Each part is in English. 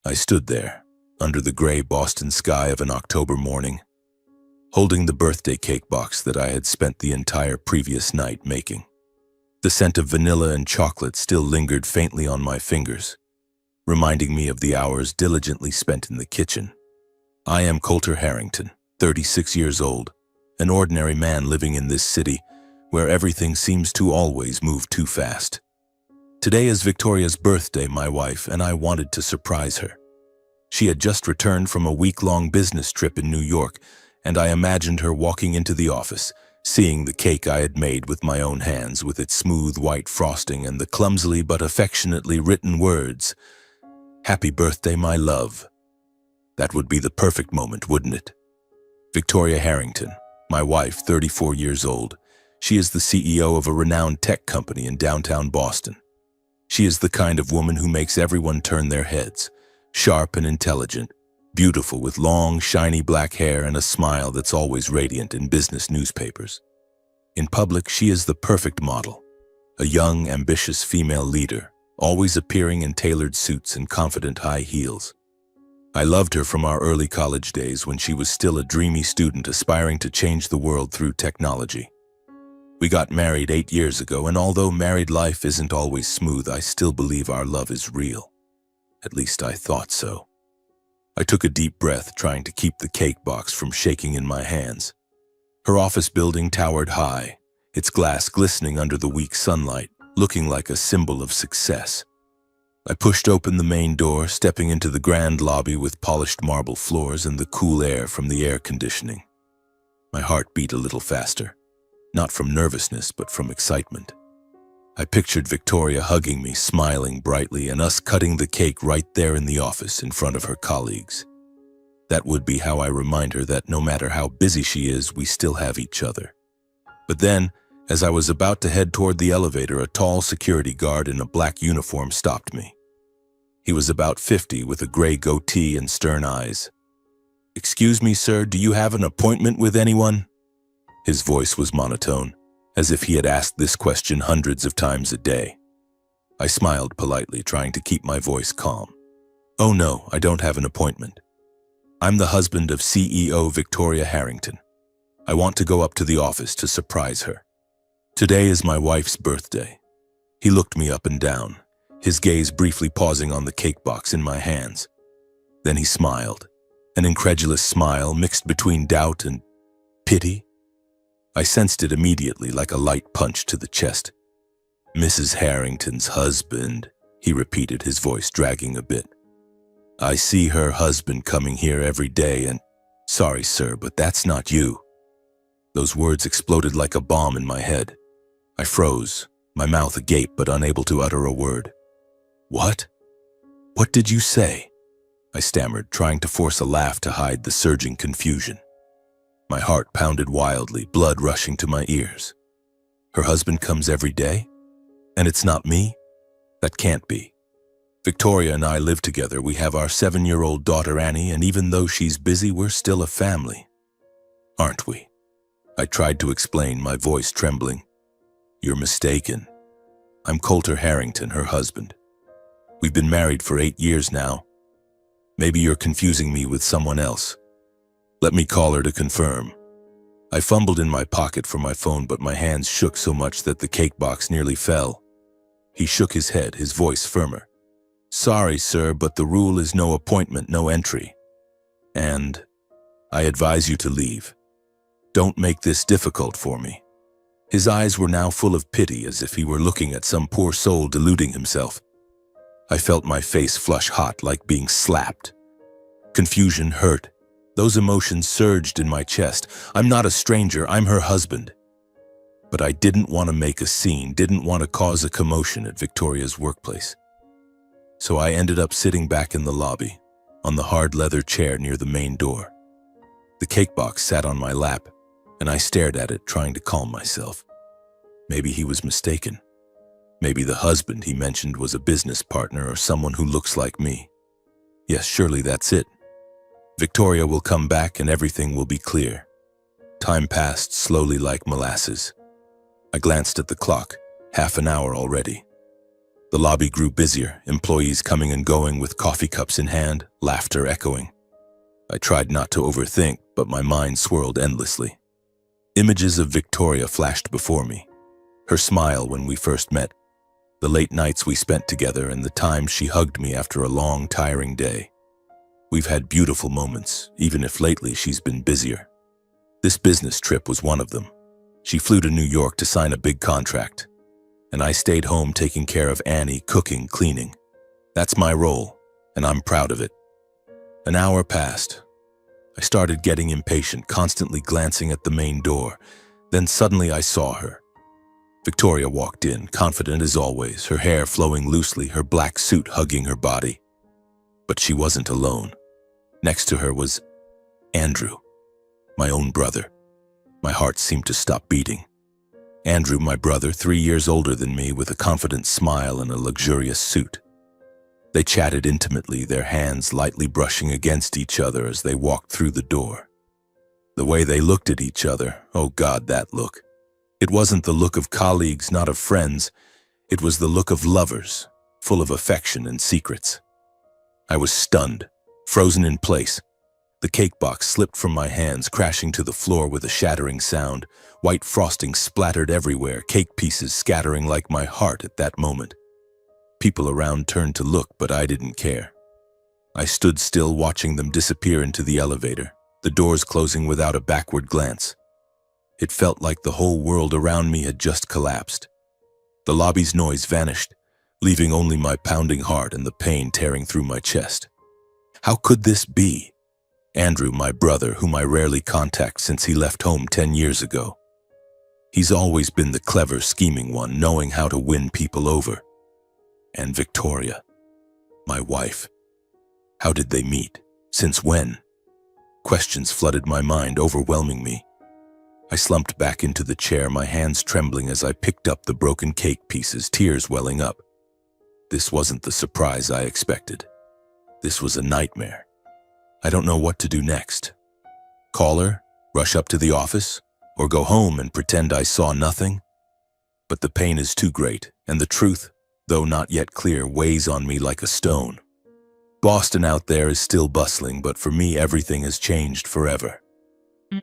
I stood there, under the gray Boston sky of an October morning, holding the birthday cake box that I had spent the entire previous night making. The scent of vanilla and chocolate still lingered faintly on my fingers, reminding me of the hours diligently spent in the kitchen. I am Coulter Harrington, 36 years old, an ordinary man living in this city where everything seems to always move too fast. Today is Victoria's birthday, my wife, and I wanted to surprise her. She had just returned from a week-long business trip in New York, and I imagined her walking into the office, seeing the cake I had made with my own hands, with its smooth white frosting and the clumsily but affectionately written words, "Happy birthday, my love." That would be the perfect moment, wouldn't it? Victoria Harrington, my wife, 34 years old. She is the CEO of a renowned tech company in downtown Boston. She is the kind of woman who makes everyone turn their heads, sharp and intelligent, beautiful with long, shiny black hair and a smile that's always radiant in business newspapers. In public, she is the perfect model, a young, ambitious female leader, always appearing in tailored suits and confident high heels. I loved her from our early college days when she was still a dreamy student aspiring to change the world through technology. We got married 8 years ago, and although married life isn't always smooth, I still believe our love is real. At least I thought so. I took a deep breath, trying to keep the cake box from shaking in my hands. Her office building towered high, its glass glistening under the weak sunlight, looking like a symbol of success. I pushed open the main door, stepping into the grand lobby with polished marble floors and the cool air from the air conditioning. My heart beat a little faster. Not from nervousness, but from excitement. I pictured Victoria hugging me, smiling brightly, and us cutting the cake right there in the office in front of her colleagues. That would be how I remind her that no matter how busy she is, we still have each other. But then, as I was about to head toward the elevator, a tall security guard in a black uniform stopped me. He was about 50, with a gray goatee and stern eyes. "Excuse me, sir, do you have an appointment with anyone?" His voice was monotone, as if he had asked this question hundreds of times a day. I smiled politely, trying to keep my voice calm. "Oh no, I don't have an appointment. I'm the husband of CEO Victoria Harrington. I want to go up to the office to surprise her. Today is my wife's birthday." He looked me up and down, his gaze briefly pausing on the cake box in my hands. Then he smiled, an incredulous smile mixed between doubt and pity. I sensed it immediately, like a light punch to the chest. "Mrs. Harrington's husband," he repeated, his voice dragging a bit. "I see her husband coming here every day and, sorry sir, but that's not you." Those words exploded like a bomb in my head. I froze, my mouth agape but unable to utter a word. "What? What did you say?" I stammered, trying to force a laugh to hide the surging confusion. My heart pounded wildly, blood rushing to my ears. Her husband comes every day? And it's not me? That can't be. Victoria and I live together. We have our 7-year-old daughter Annie, and even though she's busy, we're still a family. Aren't we? I tried to explain, my voice trembling. "You're mistaken. I'm Coulter Harrington, her husband. We've been married for 8 years now. Maybe you're confusing me with someone else. Let me call her to confirm." I fumbled in my pocket for my phone, but my hands shook so much that the cake box nearly fell. He shook his head, his voice firmer. "Sorry, sir, but the rule is no appointment, no entry. And I advise you to leave. Don't make this difficult for me." His eyes were now full of pity, as if he were looking at some poor soul deluding himself. I felt my face flush hot, like being slapped. Confusion, hurt. Those emotions surged in my chest. I'm not a stranger, I'm her husband. But I didn't want to make a scene, didn't want to cause a commotion at Victoria's workplace. So I ended up sitting back in the lobby, on the hard leather chair near the main door. The cake box sat on my lap, and I stared at it, trying to calm myself. Maybe he was mistaken. Maybe the husband he mentioned was a business partner or someone who looks like me. Yes, surely that's it. Victoria will come back and everything will be clear. Time passed slowly like molasses. I glanced at the clock, half an hour already. The lobby grew busier, employees coming and going with coffee cups in hand, laughter echoing. I tried not to overthink, but my mind swirled endlessly. Images of Victoria flashed before me. Her smile when we first met, the late nights we spent together, and the times she hugged me after a long, tiring day. We've had beautiful moments, even if lately she's been busier. This business trip was one of them. She flew to New York to sign a big contract, and I stayed home taking care of Annie, cooking, cleaning. That's my role, and I'm proud of it. An hour passed. I started getting impatient, constantly glancing at the main door. Then suddenly I saw her. Victoria walked in, confident as always, her hair flowing loosely, her black suit hugging her body. But she wasn't alone. Next to her was Andrew, my own brother. My heart seemed to stop beating. Andrew, my brother, 3 years older than me, with a confident smile and a luxurious suit. They chatted intimately, their hands lightly brushing against each other as they walked through the door. The way they looked at each other, oh God, that look. It wasn't the look of colleagues, not of friends. It was the look of lovers, full of affection and secrets. I was stunned, frozen in place. The cake box slipped from my hands, crashing to the floor with a shattering sound. White frosting splattered everywhere, cake pieces scattering like my heart at that moment. People around turned to look, but I didn't care. I stood still, watching them disappear into the elevator, the doors closing without a backward glance. It felt like the whole world around me had just collapsed. The lobby's noise vanished, leaving only my pounding heart and the pain tearing through my chest. How could this be? Andrew, my brother, whom I rarely contact since he left home 10 years ago. He's always been the clever, scheming one, knowing how to win people over. And Victoria, my wife. How did they meet? Since when? Questions flooded my mind, overwhelming me. I slumped back into the chair, my hands trembling as I picked up the broken cake pieces, tears welling up. This wasn't the surprise I expected. This was a nightmare. I don't know what to do next. Call her, rush up to the office, or go home and pretend I saw nothing? But the pain is too great, and the truth, though not yet clear, weighs on me like a stone. Boston out there is still bustling, but for me everything has changed forever.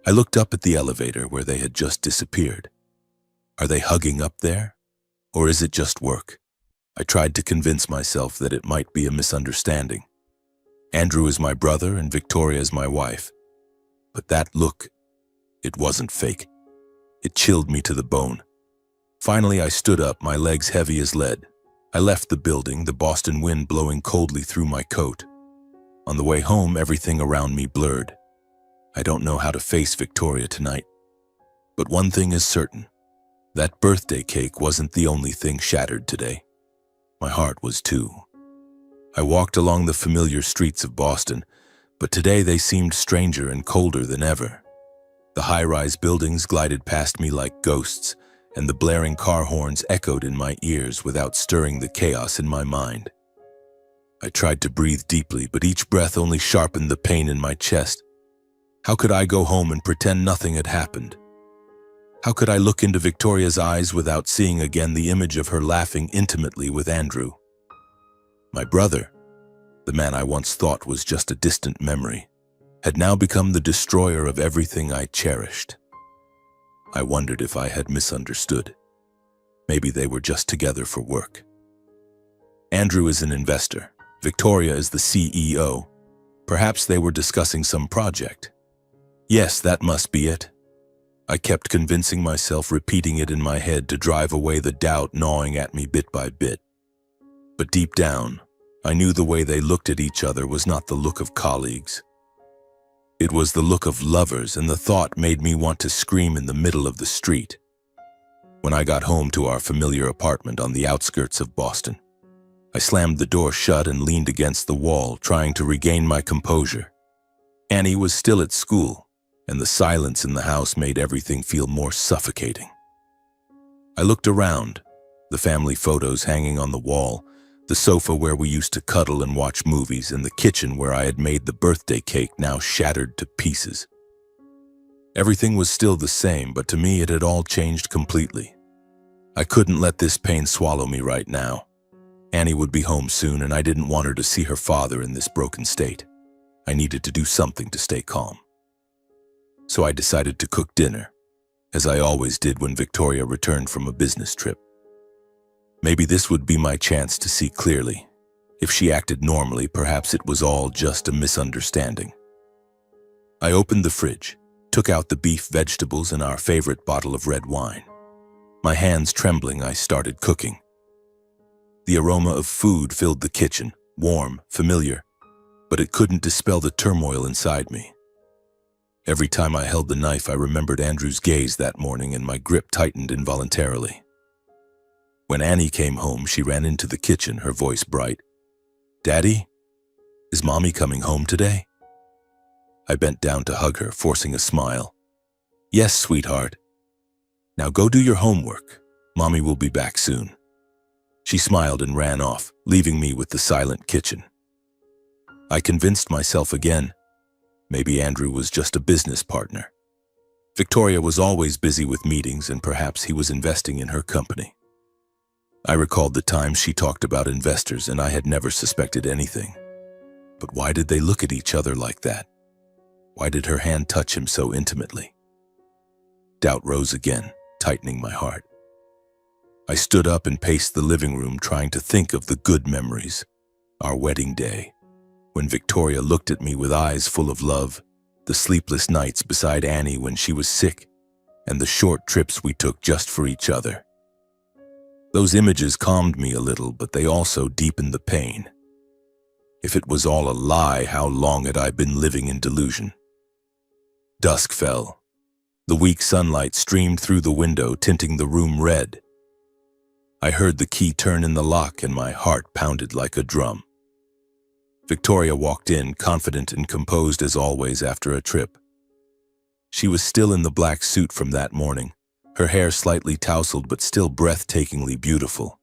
I looked up at the elevator where they had just disappeared. Are they hugging up there? Or is it just work? I tried to convince myself that it might be a misunderstanding. Andrew is my brother and Victoria is my wife. But that look, it wasn't fake. It chilled me to the bone. Finally, I stood up, my legs heavy as lead. I left the building, the Boston wind blowing coldly through my coat. On the way home, everything around me blurred. I don't know how to face Victoria tonight. But one thing is certain. That birthday cake wasn't the only thing shattered today. My heart was too. I walked along the familiar streets of Boston, but today they seemed stranger and colder than ever. The high-rise buildings glided past me like ghosts, and the blaring car horns echoed in my ears without stirring the chaos in my mind. I tried to breathe deeply, but each breath only sharpened the pain in my chest. How could I go home and pretend nothing had happened? How could I look into Victoria's eyes without seeing again the image of her laughing intimately with Andrew? My brother, the man I once thought was just a distant memory, had now become the destroyer of everything I cherished. I wondered if I had misunderstood. Maybe they were just together for work. Andrew is an investor. Victoria is the CEO. Perhaps they were discussing some project. Yes, that must be it. I kept convincing myself, repeating it in my head to drive away the doubt gnawing at me bit by bit. But deep down, I knew the way they looked at each other was not the look of colleagues. It was the look of lovers, and the thought made me want to scream in the middle of the street. When I got home to our familiar apartment on the outskirts of Boston, I slammed the door shut and leaned against the wall, trying to regain my composure. Annie was still at school, and the silence in the house made everything feel more suffocating. I looked around, the family photos hanging on the wall, the sofa where we used to cuddle and watch movies, and the kitchen where I had made the birthday cake now shattered to pieces. Everything was still the same, but to me it had all changed completely. I couldn't let this pain swallow me right now. Annie would be home soon, and I didn't want her to see her father in this broken state. I needed to do something to stay calm. So I decided to cook dinner, as I always did when Victoria returned from a business trip. Maybe this would be my chance to see clearly. If she acted normally, perhaps it was all just a misunderstanding. I opened the fridge, took out the beef, vegetables, and our favorite bottle of red wine. My hands trembling, I started cooking. The aroma of food filled the kitchen, warm, familiar, but it couldn't dispel the turmoil inside me. Every time I held the knife, I remembered Andrew's gaze that morning, and my grip tightened involuntarily. When Annie came home, she ran into the kitchen, her voice bright. "Daddy, is Mommy coming home today?" I bent down to hug her, forcing a smile. "Yes, sweetheart. Now go do your homework. Mommy will be back soon." She smiled and ran off, leaving me with the silent kitchen. I convinced myself again. Maybe Andrew was just a business partner. Victoria was always busy with meetings, and perhaps he was investing in her company. I recalled the times she talked about investors, and I had never suspected anything. But why did they look at each other like that? Why did her hand touch him so intimately? Doubt rose again, tightening my heart. I stood up and paced the living room, trying to think of the good memories. Our wedding day, when Victoria looked at me with eyes full of love, the sleepless nights beside Annie when she was sick, and the short trips we took just for each other. Those images calmed me a little, but they also deepened the pain. If it was all a lie, how long had I been living in delusion? Dusk fell. The weak sunlight streamed through the window, tinting the room red. I heard the key turn in the lock, and my heart pounded like a drum. Victoria walked in, confident and composed as always after a trip. She was still in the black suit from that morning, her hair slightly tousled but still breathtakingly beautiful.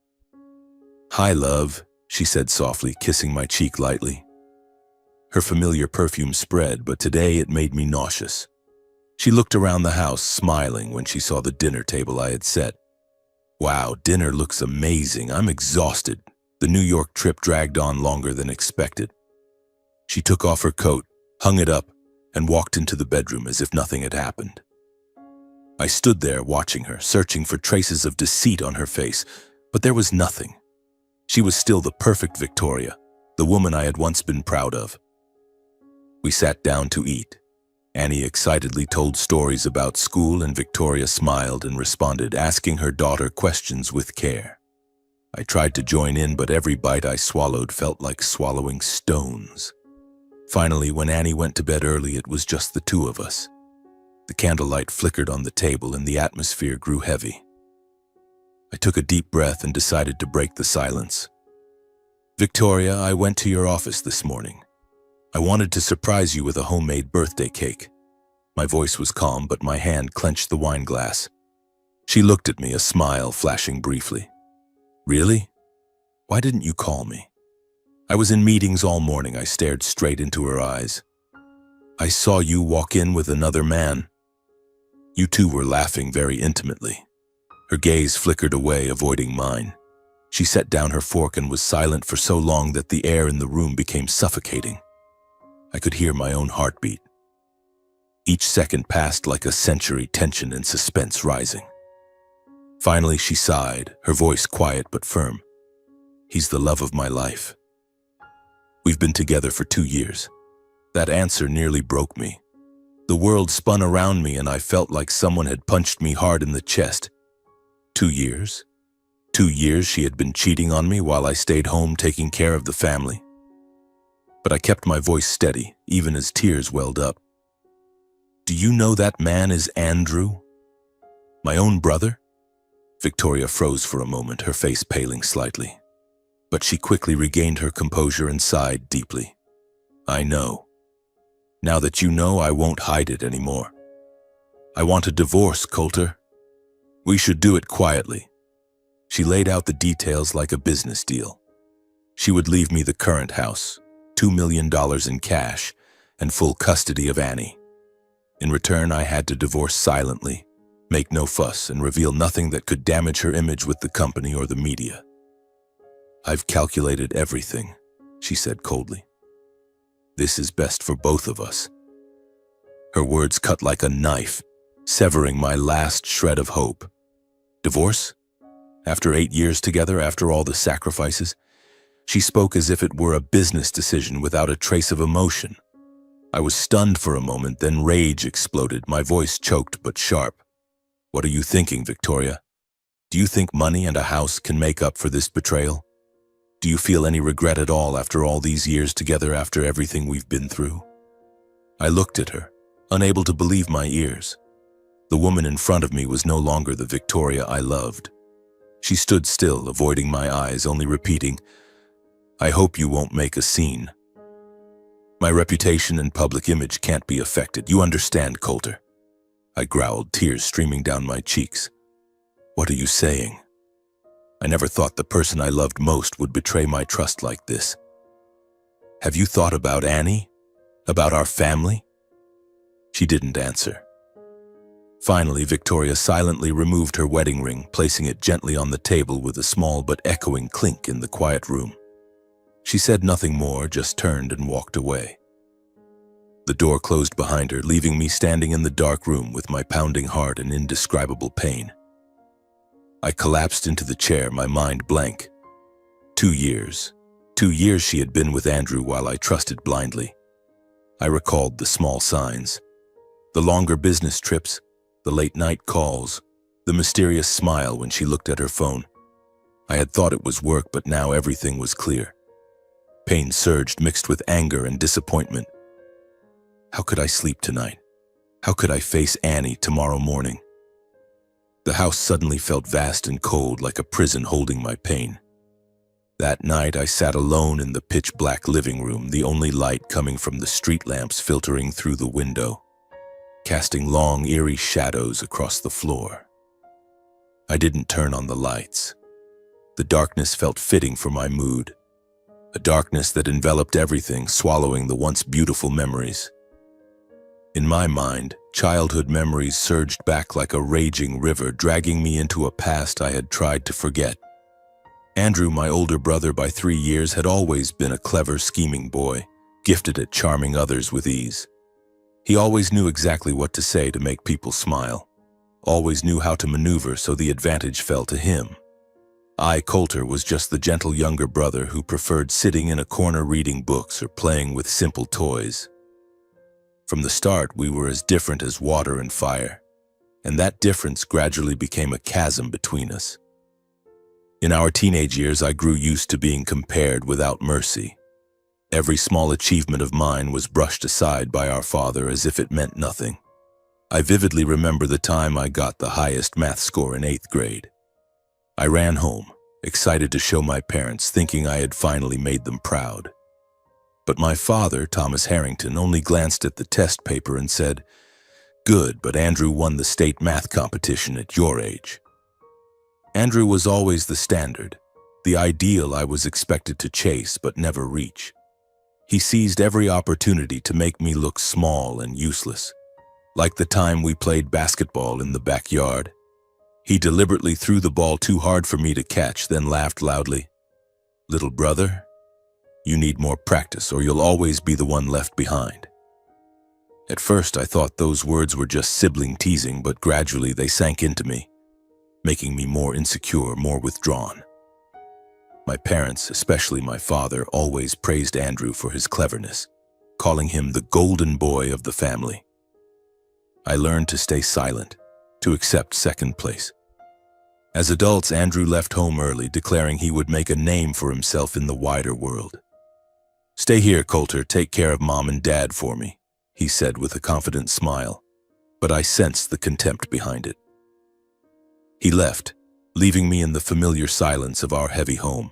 "Hi, love," she said softly, kissing my cheek lightly. Her familiar perfume spread, but today it made me nauseous. She looked around the house, smiling when she saw the dinner table I had set. "Wow, dinner looks amazing. I'm exhausted." The New York trip dragged on longer than expected. She took off her coat, hung it up, and walked into the bedroom as if nothing had happened. I stood there watching her, searching for traces of deceit on her face, but there was nothing. She was still the perfect Victoria, the woman I had once been proud of. We sat down to eat. Annie excitedly told stories about school, and Victoria smiled and responded, asking her daughter questions with care. I tried to join in, but every bite I swallowed felt like swallowing stones. Finally, when Annie went to bed early, it was just the two of us. The candlelight flickered on the table, and the atmosphere grew heavy. I took a deep breath and decided to break the silence. "Victoria, I went to your office this morning. I wanted to surprise you with a homemade birthday cake." My voice was calm, but my hand clenched the wine glass. She looked at me, a smile flashing briefly. "Really? Why didn't you call me?" "I was in meetings all morning." I stared straight into her eyes. "I saw you walk in with another man. You two were laughing very intimately." Her gaze flickered away, avoiding mine. She set down her fork and was silent for so long that the air in the room became suffocating. I could hear my own heartbeat. Each second passed like a century, tension and suspense rising. Finally, she sighed, her voice quiet but firm. "He's the love of my life. We've been together for 2 years." That answer nearly broke me. The world spun around me, and I felt like someone had punched me hard in the chest. 2 years? 2 years she had been cheating on me while I stayed home taking care of the family. But I kept my voice steady, even as tears welled up. "Do you know that man is Andrew? My own brother?" Victoria froze for a moment, her face paling slightly. But she quickly regained her composure and sighed deeply. "I know. Now that you know, I won't hide it anymore. I want a divorce, Coulter. We should do it quietly." She laid out the details like a business deal. She would leave me the current house, $2 million in cash, and full custody of Annie. In return, I had to divorce silently, make no fuss, and reveal nothing that could damage her image with the company or the media. "I've calculated everything," she said coldly. "This is best for both of us." Her words cut like a knife, severing my last shred of hope. Divorce? After 8 years together, after all the sacrifices? She spoke as if it were a business decision without a trace of emotion. I was stunned for a moment, then rage exploded, my voice choked but sharp. "What are you thinking, Victoria? Do you think money and a house can make up for this betrayal? Do you feel any regret at all after all these years together, after everything we've been through?" I looked at her, unable to believe my ears. The woman in front of me was no longer the Victoria I loved. She stood still, avoiding my eyes, only repeating, "I hope you won't make a scene. My reputation and public image can't be affected. You understand, Coulter?" I growled, tears streaming down my cheeks. "What are you saying? I never thought the person I loved most would betray my trust like this. Have you thought about Annie? About our family?" She didn't answer. Finally, Victoria silently removed her wedding ring, placing it gently on the table with a small but echoing clink in the quiet room. She said nothing more, just turned and walked away. The door closed behind her, leaving me standing in the dark room with my pounding heart and indescribable pain. I collapsed into the chair, my mind blank. 2 years. 2 years she had been with Andrew while I trusted blindly. I recalled the small signs. The longer business trips, the late-night calls, the mysterious smile when she looked at her phone. I had thought it was work, but now everything was clear. Pain surged, mixed with anger and disappointment. How could I sleep tonight? How could I face Annie tomorrow morning? The house suddenly felt vast and cold, like a prison holding my pain. That night I sat alone in the pitch-black living room, the only light coming from the street lamps filtering through the window, casting long, eerie shadows across the floor. I didn't turn on the lights. The darkness felt fitting for my mood, a darkness that enveloped everything, swallowing the once beautiful memories. In my mind, childhood memories surged back like a raging river, dragging me into a past I had tried to forget. Andrew, my older brother by 3 years, had always been a clever, scheming boy, gifted at charming others with ease. He always knew exactly what to say to make people smile, always knew how to maneuver so the advantage fell to him. I, Coulter, was just the gentle younger brother who preferred sitting in a corner reading books or playing with simple toys. From the start, we were as different as water and fire, and that difference gradually became a chasm between us. In our teenage years, I grew used to being compared without mercy. Every small achievement of mine was brushed aside by our father as if it meant nothing. I vividly remember the time I got the highest math score in 8th grade. I ran home, excited to show my parents, thinking I had finally made them proud. But my father, Thomas Harrington, only glanced at the test paper and said, "Good, but Andrew won the state math competition at your age." Andrew was always the standard, the ideal I was expected to chase but never reach. He seized every opportunity to make me look small and useless, like the time we played basketball in the backyard. He deliberately threw the ball too hard for me to catch, then laughed loudly. "Little brother, you need more practice or you'll always be the one left behind." At first, I thought those words were just sibling teasing, but gradually they sank into me, making me more insecure, more withdrawn. My parents, especially my father, always praised Andrew for his cleverness, calling him the golden boy of the family. I learned to stay silent, to accept second place. As adults, Andrew left home early, declaring he would make a name for himself in the wider world. "Stay here, Coulter, take care of Mom and Dad for me," he said with a confident smile, but I sensed the contempt behind it. He left, leaving me in the familiar silence of our heavy home,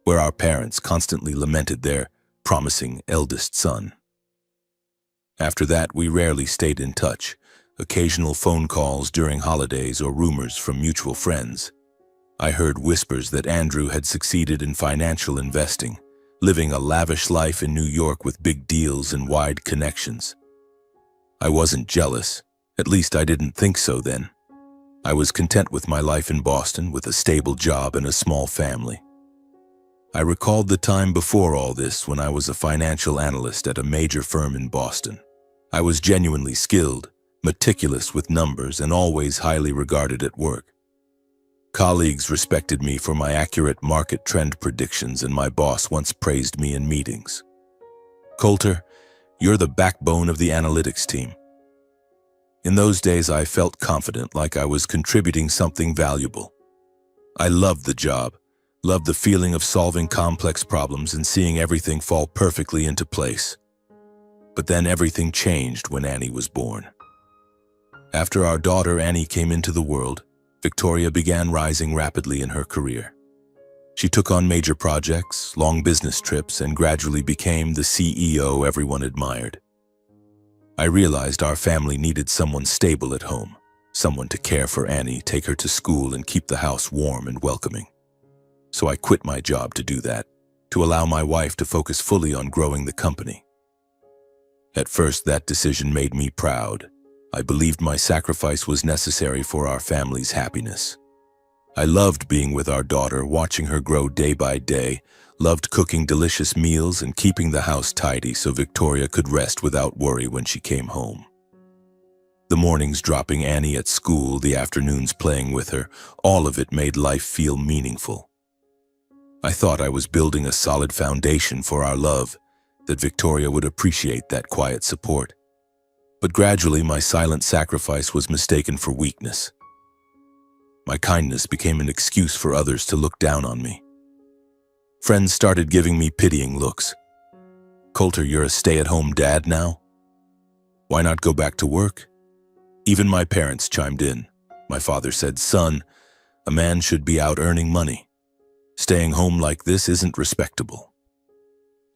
where our parents constantly lamented their promising eldest son. After that, we rarely stayed in touch, occasional phone calls during holidays or rumors from mutual friends. I heard whispers that Andrew had succeeded in financial investing, living a lavish life in New York with big deals and wide connections. I wasn't jealous, at least I didn't think so then. I was content with my life in Boston, with a stable job and a small family. I recalled the time before all this when I was a financial analyst at a major firm in Boston. I was genuinely skilled, meticulous with numbers, and always highly regarded at work. Colleagues respected me for my accurate market trend predictions, and my boss once praised me in meetings. "Coulter, you're the backbone of the analytics team." In those days, I felt confident, like I was contributing something valuable. I loved the job, loved the feeling of solving complex problems and seeing everything fall perfectly into place. But then everything changed when Annie was born. After our daughter Annie came into the world, Victoria began rising rapidly in her career. She took on major projects, long business trips, and gradually became the CEO everyone admired. I realized our family needed someone stable at home, someone to care for Annie, take her to school, and keep the house warm and welcoming. So I quit my job to do that, to allow my wife to focus fully on growing the company. At first, that decision made me proud. I believed my sacrifice was necessary for our family's happiness. I loved being with our daughter, watching her grow day by day, loved cooking delicious meals and keeping the house tidy so Victoria could rest without worry when she came home. The mornings dropping Annie at school, the afternoons playing with her, all of it made life feel meaningful. I thought I was building a solid foundation for our love, that Victoria would appreciate that quiet support. But gradually, my silent sacrifice was mistaken for weakness. My kindness became an excuse for others to look down on me. Friends started giving me pitying looks. "Coulter, you're a stay-at-home dad now? Why not go back to work?" Even my parents chimed in. My father said, "Son, a man should be out earning money. Staying home like this isn't respectable."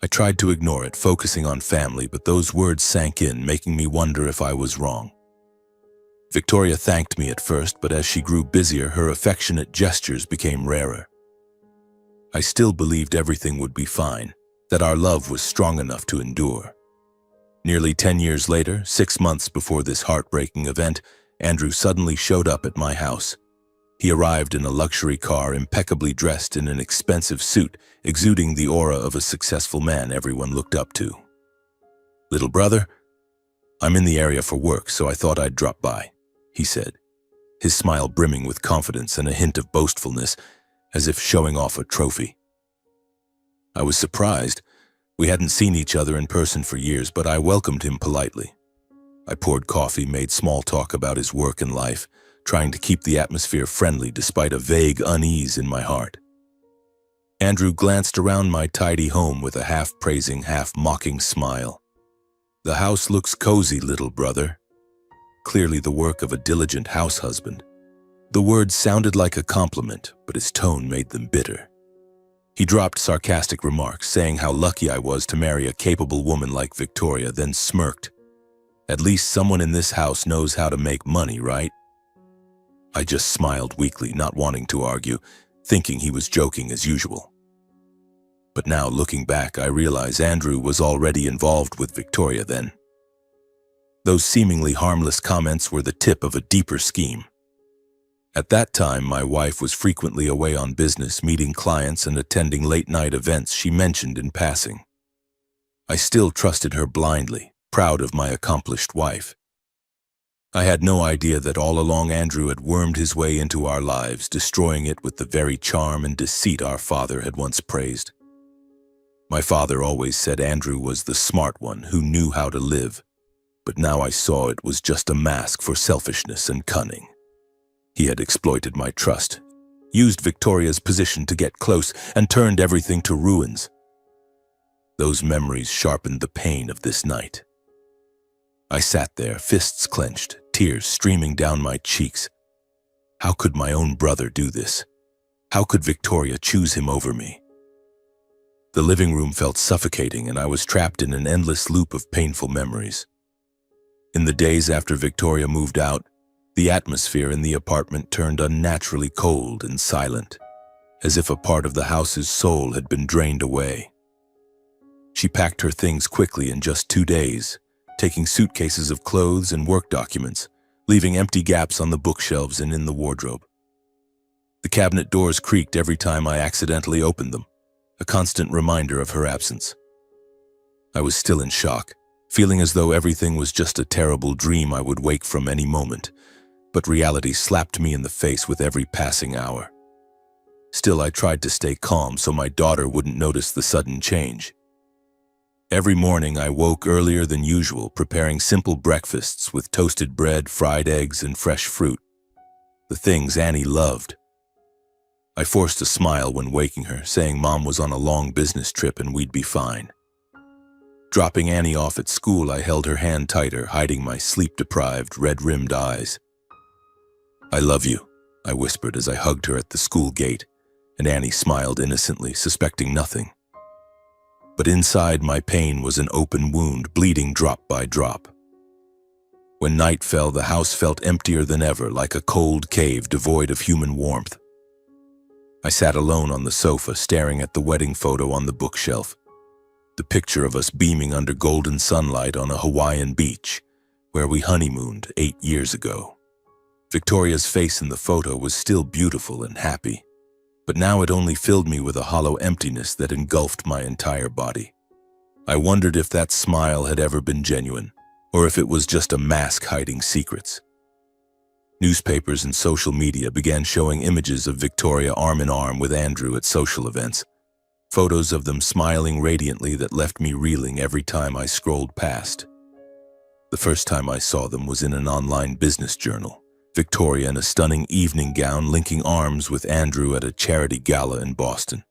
I tried to ignore it, focusing on family, but those words sank in, making me wonder if I was wrong. Victoria thanked me at first, but as she grew busier, her affectionate gestures became rarer. I still believed everything would be fine, that our love was strong enough to endure. Nearly 10 years later, 6 months before this heartbreaking event, Andrew suddenly showed up at my house. He arrived in a luxury car, impeccably dressed in an expensive suit, exuding the aura of a successful man everyone looked up to. "Little brother, I'm in the area for work, so I thought I'd drop by," he said, his smile brimming with confidence and a hint of boastfulness, as if showing off a trophy. I was surprised. We hadn't seen each other in person for years, but I welcomed him politely. I poured coffee, made small talk about his work and life, trying to keep the atmosphere friendly despite a vague unease in my heart. Andrew glanced around my tidy home with a half-praising, half-mocking smile. "The house looks cozy, little brother." Clearly the work of a diligent house husband. The words sounded like a compliment, but his tone made them bitter. He dropped sarcastic remarks, saying how lucky I was to marry a capable woman like Victoria, then smirked. "At least someone in this house knows how to make money, right?" I just smiled weakly, not wanting to argue, thinking he was joking as usual. But now, looking back, I realize Andrew was already involved with Victoria then. Those seemingly harmless comments were the tip of a deeper scheme. At that time, my wife was frequently away on business, meeting clients and attending late-night events she mentioned in passing. I still trusted her blindly, proud of my accomplished wife. I had no idea that all along Andrew had wormed his way into our lives, destroying it with the very charm and deceit our father had once praised. My father always said Andrew was the smart one who knew how to live, but now I saw it was just a mask for selfishness and cunning. He had exploited my trust, used Victoria's position to get close, and turned everything to ruins. Those memories sharpened the pain of this night. I sat there, fists clenched, tears streaming down my cheeks. How could my own brother do this? How could Victoria choose him over me? The living room felt suffocating, and I was trapped in an endless loop of painful memories. In the days after Victoria moved out, the atmosphere in the apartment turned unnaturally cold and silent, as if a part of the house's soul had been drained away. She packed her things quickly in just 2 days, taking suitcases of clothes and work documents, leaving empty gaps on the bookshelves and in the wardrobe. The cabinet doors creaked every time I accidentally opened them, a constant reminder of her absence. I was still in shock, feeling as though everything was just a terrible dream I would wake from any moment, but reality slapped me in the face with every passing hour. Still, I tried to stay calm so my daughter wouldn't notice the sudden change. Every morning I woke earlier than usual, preparing simple breakfasts with toasted bread, fried eggs, and fresh fruit. The things Annie loved. I forced a smile when waking her, saying Mom was on a long business trip and we'd be fine. Dropping Annie off at school, I held her hand tighter, hiding my sleep-deprived, red-rimmed eyes. "I love you," I whispered as I hugged her at the school gate, and Annie smiled innocently, suspecting nothing. But inside my pain was an open wound, bleeding drop by drop. When night fell, the house felt emptier than ever, like a cold cave devoid of human warmth. I sat alone on the sofa, staring at the wedding photo on the bookshelf. The picture of us beaming under golden sunlight on a Hawaiian beach, where we honeymooned 8 years ago. Victoria's face in the photo was still beautiful and happy, but now it only filled me with a hollow emptiness that engulfed my entire body. I wondered if that smile had ever been genuine, or if it was just a mask hiding secrets. Newspapers and social media began showing images of Victoria arm in arm with Andrew at social events, photos of them smiling radiantly that left me reeling every time I scrolled past. The first time I saw them was in an online business journal, Victoria in a stunning evening gown linking arms with Andrew at a charity gala in Boston.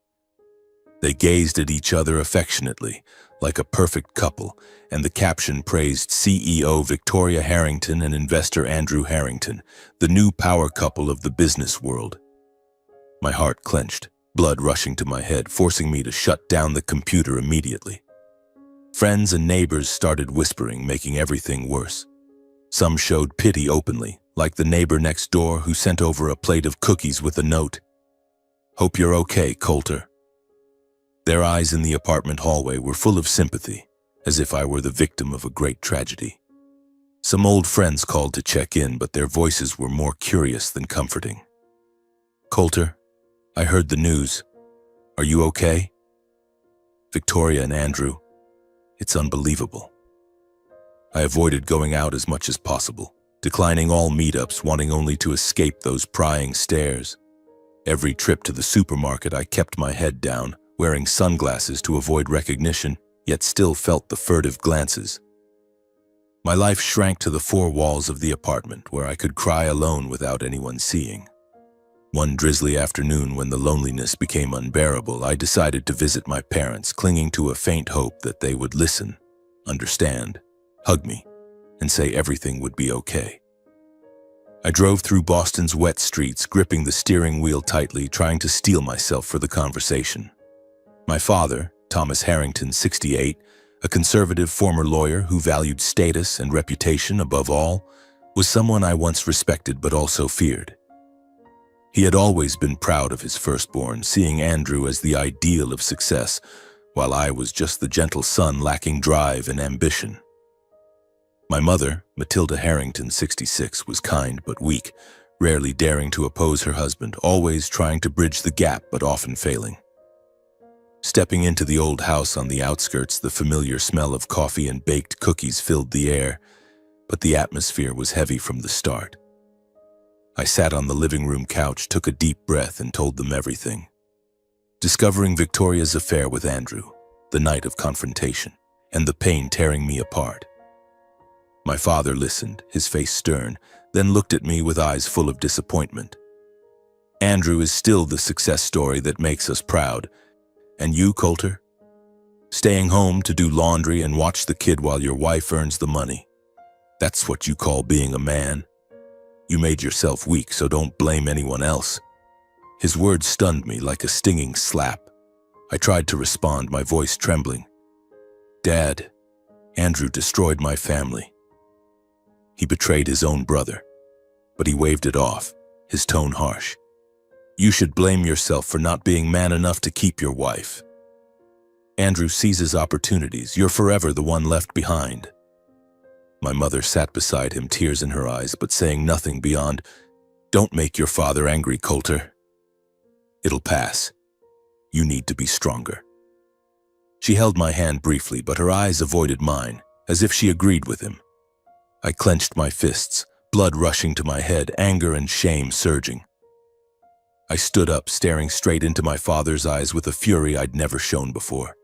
They gazed at each other affectionately, like a perfect couple, and the caption praised CEO Victoria Harrington and investor Andrew Harrington, the new power couple of the business world. My heart clenched, blood rushing to my head, forcing me to shut down the computer immediately. Friends and neighbors started whispering, making everything worse. Some showed pity openly, like the neighbor next door who sent over a plate of cookies with a note. "Hope you're okay, Coulter." Their eyes in the apartment hallway were full of sympathy, as if I were the victim of a great tragedy. Some old friends called to check in, but their voices were more curious than comforting. "Coulter, I heard the news. Are you okay?" "Victoria and Andrew, it's unbelievable." I avoided going out as much as possible, declining all meetups, wanting only to escape those prying stares. Every trip to the supermarket, I kept my head down, wearing sunglasses to avoid recognition, yet still felt the furtive glances. My life shrank to the four walls of the apartment, where I could cry alone without anyone seeing. One drizzly afternoon, when the loneliness became unbearable, I decided to visit my parents, clinging to a faint hope that they would listen, understand, hug me, and say everything would be okay. I drove through Boston's wet streets, gripping the steering wheel tightly, trying to steel myself for the conversation. My father, Thomas Harrington, 68, a conservative former lawyer who valued status and reputation above all, was someone I once respected but also feared. He had always been proud of his firstborn, seeing Andrew as the ideal of success, while I was just the gentle son lacking drive and ambition. My mother, Matilda Harrington, 66, was kind but weak, rarely daring to oppose her husband, always trying to bridge the gap but often failing. Stepping into the old house on the outskirts, the familiar smell of coffee and baked cookies filled the air, but the atmosphere was heavy from the start. I sat on the living room couch, took a deep breath, and told them everything. Discovering Victoria's affair with Andrew, the night of confrontation, and the pain tearing me apart. My father listened, his face stern, then looked at me with eyes full of disappointment. "Andrew is still the success story that makes us proud. And you, Coulter? Staying home to do laundry and watch the kid while your wife earns the money. That's what you call being a man? You made yourself weak, so don't blame anyone else." His words stunned me like a stinging slap. I tried to respond, my voice trembling. "Dad, Andrew destroyed my family. He betrayed his own brother." But he waved it off, his tone harsh. "You should blame yourself for not being man enough to keep your wife. Andrew seizes opportunities. You're forever the one left behind." My mother sat beside him, tears in her eyes, but saying nothing beyond, "Don't make your father angry, Coulter. It'll pass. You need to be stronger." She held my hand briefly, but her eyes avoided mine, as if she agreed with him. I clenched my fists, blood rushing to my head, anger and shame surging. I stood up, staring straight into my father's eyes with a fury I'd never shown before.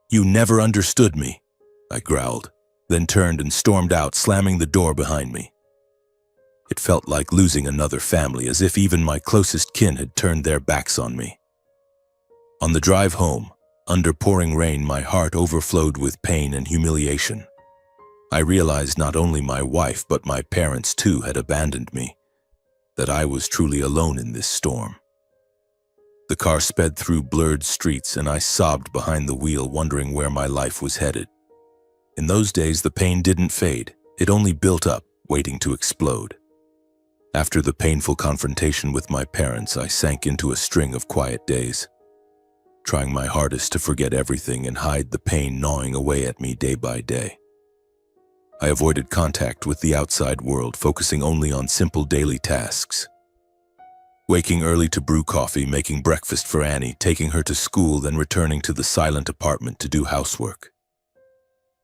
"You never understood me," I growled, then turned and stormed out, slamming the door behind me. It felt like losing another family, as if even my closest kin had turned their backs on me. On the drive home, under pouring rain, my heart overflowed with pain and humiliation. I realized not only my wife but my parents too had abandoned me, that I was truly alone in this storm. The car sped through blurred streets and I sobbed behind the wheel, wondering where my life was headed. In those days, the pain didn't fade. It only built up, waiting to explode. After the painful confrontation with my parents, I sank into a string of quiet days, trying my hardest to forget everything and hide the pain gnawing away at me day by day. I avoided contact with the outside world, focusing only on simple daily tasks. Waking early to brew coffee, making breakfast for Annie, taking her to school, then returning to the silent apartment to do housework.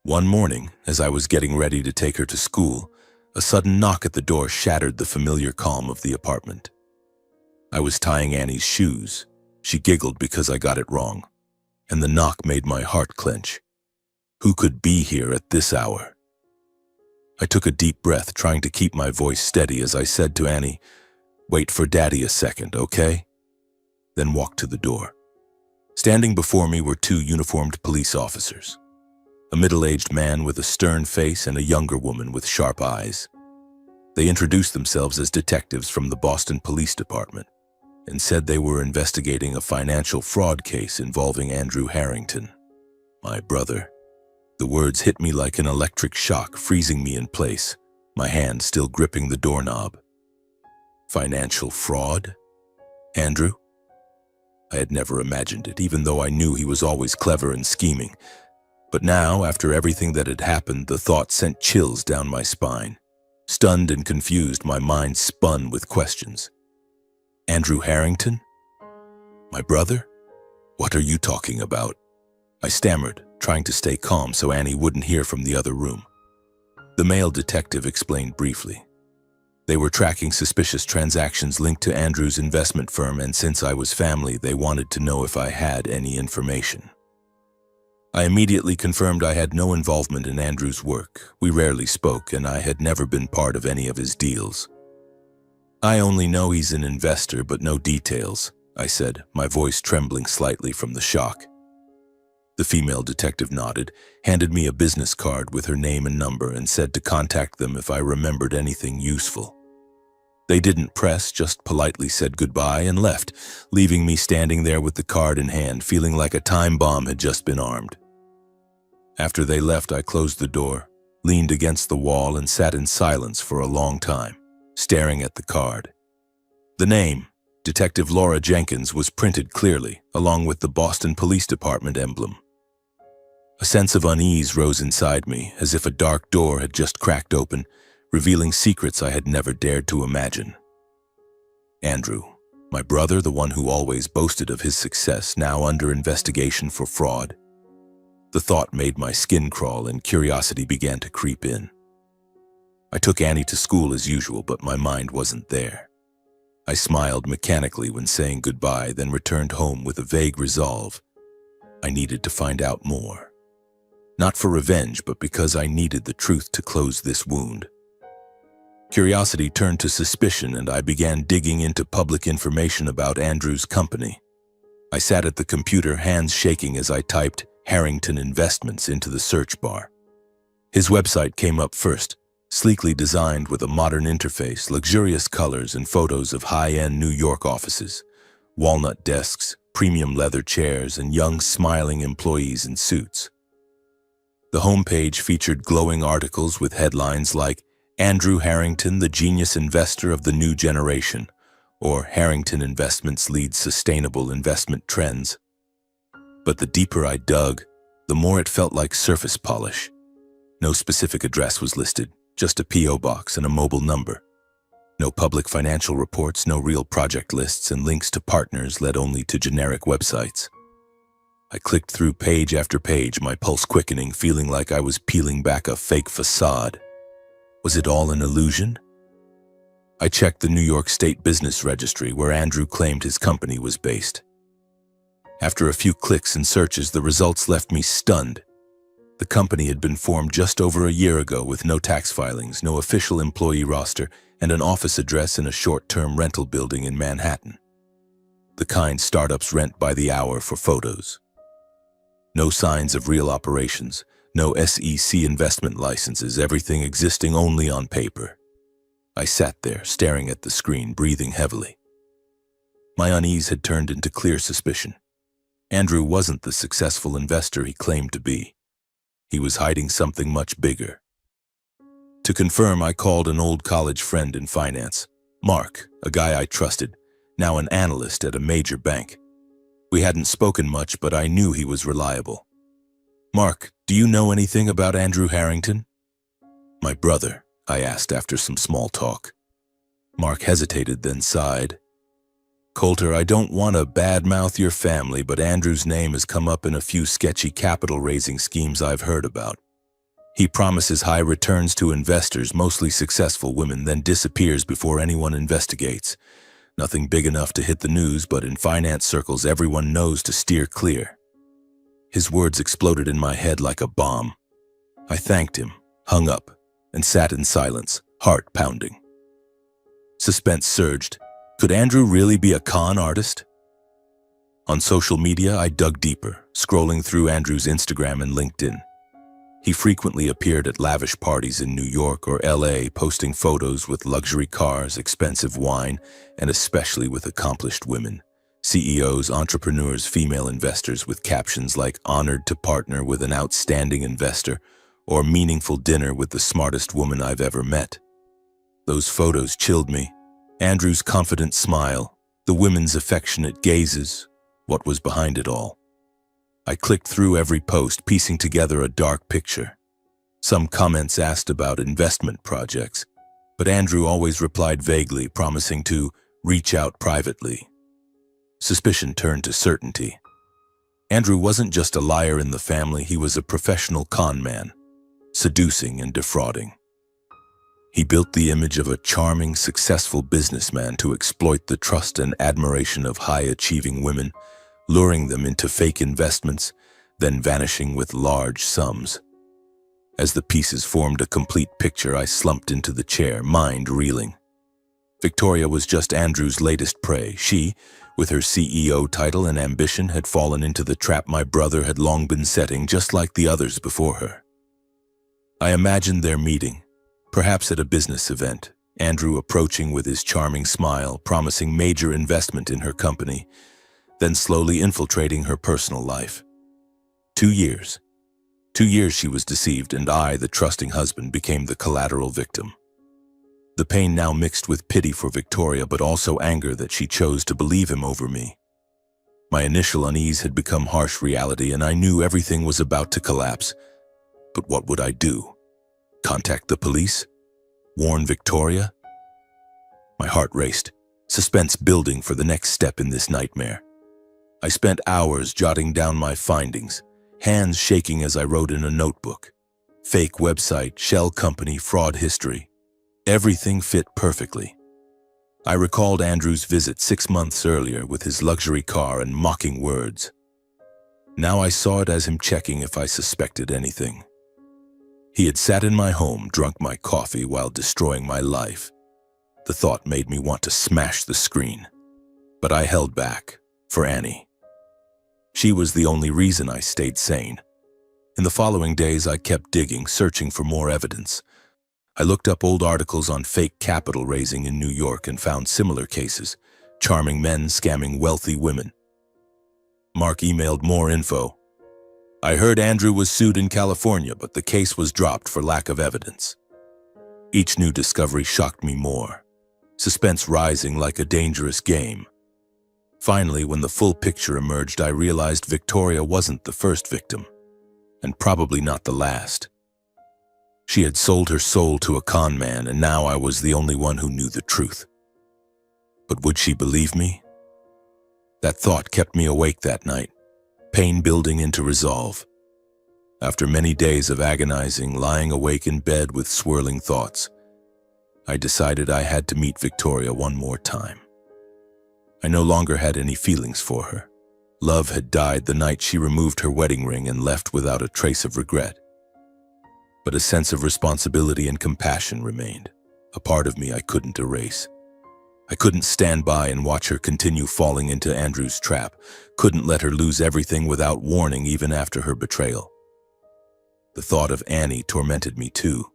One morning, as I was getting ready to take her to school, a sudden knock at the door shattered the familiar calm of the apartment. I was tying Annie's shoes. She giggled because I got it wrong, and the knock made my heart clench. Who could be here at this hour? I took a deep breath, trying to keep my voice steady as I said to Annie, "Wait for Daddy a second, okay?" Then walked to the door. Standing before me were two uniformed police officers, a middle-aged man with a stern face and a younger woman with sharp eyes. They introduced themselves as detectives from the Boston Police Department and said they were investigating a financial fraud case involving Andrew Harrington, my brother. The words hit me like an electric shock, freezing me in place, my hand still gripping the doorknob. Financial fraud? Andrew? I had never imagined it, even though I knew he was always clever and scheming. But now, after everything that had happened, the thought sent chills down my spine. Stunned and confused, my mind spun with questions. Andrew Harrington? My brother? What are you talking about? I stammered, trying to stay calm so Annie wouldn't hear from the other room. The male detective explained briefly. They were tracking suspicious transactions linked to Andrew's investment firm, and since I was family, they wanted to know if I had any information. I immediately confirmed I had no involvement in Andrew's work. We rarely spoke, and I had never been part of any of his deals. I only know he's an investor, but no details, I said, my voice trembling slightly from the shock. The female detective nodded, handed me a business card with her name and number, and said to contact them if I remembered anything useful. They didn't press, just politely said goodbye and left, leaving me standing there with the card in hand, feeling like a time bomb had just been armed. After they left, I closed the door, leaned against the wall, and sat in silence for a long time, staring at the card. The name, Detective Laura Jenkins, was printed clearly, along with the Boston Police Department emblem. A sense of unease rose inside me, as if a dark door had just cracked open, revealing secrets I had never dared to imagine. Andrew, my brother, the one who always boasted of his success, now under investigation for fraud. The thought made my skin crawl and curiosity began to creep in. I took Annie to school as usual, but my mind wasn't there. I smiled mechanically when saying goodbye, then returned home with a vague resolve. I needed to find out more. Not for revenge, but because I needed the truth to close this wound. Curiosity turned to suspicion, and I began digging into public information about Andrew's company. I sat at the computer, hands shaking as I typed Harrington Investments into the search bar. His website came up first, sleekly designed with a modern interface, luxurious colors, and photos of high-end New York offices, walnut desks, premium leather chairs, and young, smiling employees in suits. The homepage featured glowing articles with headlines like Andrew Harrington, the genius investor of the new generation, or Harrington Investments leads sustainable investment trends. But the deeper I dug, the more it felt like surface polish. No specific address was listed, just a P.O. box and a mobile number. No public financial reports, no real project lists, and links to partners led only to generic websites. I clicked through page after page, my pulse quickening, feeling like I was peeling back a fake facade. Was it all an illusion? I checked the New York State Business Registry, where Andrew claimed his company was based. After a few clicks and searches, the results left me stunned. The company had been formed just over a year ago with no tax filings, no official employee roster, and an office address in a short-term rental building in Manhattan. The kind startups rent by the hour for photos. No signs of real operations, no SEC investment licenses, everything existing only on paper. I sat there, staring at the screen, breathing heavily. My unease had turned into clear suspicion. Andrew wasn't the successful investor he claimed to be. He was hiding something much bigger. To confirm, I called an old college friend in finance, Mark, a guy I trusted, now an analyst at a major bank. We hadn't spoken much, but I knew he was reliable. "Mark, do you know anything about Andrew Harrington?" "My brother," I asked after some small talk. Mark hesitated, then sighed. "Coulter, I don't want to badmouth your family, but Andrew's name has come up in a few sketchy capital-raising schemes I've heard about. He promises high returns to investors, mostly successful women, then disappears before anyone investigates. Nothing big enough to hit the news, but in finance circles everyone knows to steer clear." His words exploded in my head like a bomb. I thanked him, hung up, and sat in silence, heart pounding. Suspense surged. Could Andrew really be a con artist? On social media, I dug deeper, scrolling through Andrew's Instagram and LinkedIn. He frequently appeared at lavish parties in New York or LA, posting photos with luxury cars, expensive wine, and especially with accomplished women. CEOs, entrepreneurs, female investors with captions like "honored to partner with an outstanding investor" or "meaningful dinner with the smartest woman I've ever met." Those photos chilled me. Andrew's confident smile, the women's affectionate gazes, what was behind it all? I clicked through every post, piecing together a dark picture. Some comments asked about investment projects, but Andrew always replied vaguely, promising to reach out privately. Suspicion turned to certainty. Andrew wasn't just a liar in the family, he was a professional con man, seducing and defrauding. He built the image of a charming, successful businessman to exploit the trust and admiration of high-achieving women, luring them into fake investments, then vanishing with large sums. As the pieces formed a complete picture, I slumped into the chair, mind reeling. Victoria was just Andrew's latest prey. She, with her CEO title and ambition, had fallen into the trap my brother had long been setting, just like the others before her. I imagined their meeting, perhaps at a business event, Andrew approaching with his charming smile, promising major investment in her company, then slowly infiltrating her personal life. 2 years. 2 years she was deceived, and I, the trusting husband, became the collateral victim. The pain now mixed with pity for Victoria, but also anger that she chose to believe him over me. My initial unease had become harsh reality, and I knew everything was about to collapse. But what would I do? Contact the police? Warn Victoria? My heart raced, suspense building for the next step in this nightmare. I spent hours jotting down my findings, hands shaking as I wrote in a notebook. Fake website, shell company, fraud history. Everything fit perfectly. I recalled Andrew's visit 6 months earlier with his luxury car and mocking words. Now I saw it as him checking if I suspected anything. He had sat in my home, drunk my coffee while destroying my life. The thought made me want to smash the screen. But I held back, for Annie. She was the only reason I stayed sane. In the following days, I kept digging, searching for more evidence. I looked up old articles on fake capital raising in New York and found similar cases, charming men scamming wealthy women. Mark emailed more info. I heard Andrew was sued in California, but the case was dropped for lack of evidence. Each new discovery shocked me more, suspense rising like a dangerous game. Finally, when the full picture emerged, I realized Victoria wasn't the first victim, and probably not the last. She had sold her soul to a con man, and now I was the only one who knew the truth. But would she believe me? That thought kept me awake that night, pain building into resolve. After many days of agonizing, lying awake in bed with swirling thoughts, I decided I had to meet Victoria one more time. I no longer had any feelings for her. Love had died the night she removed her wedding ring and left without a trace of regret. But a sense of responsibility and compassion remained, a part of me I couldn't erase. I couldn't stand by and watch her continue falling into Andrew's trap, couldn't let her lose everything without warning even after her betrayal. The thought of Annie tormented me too.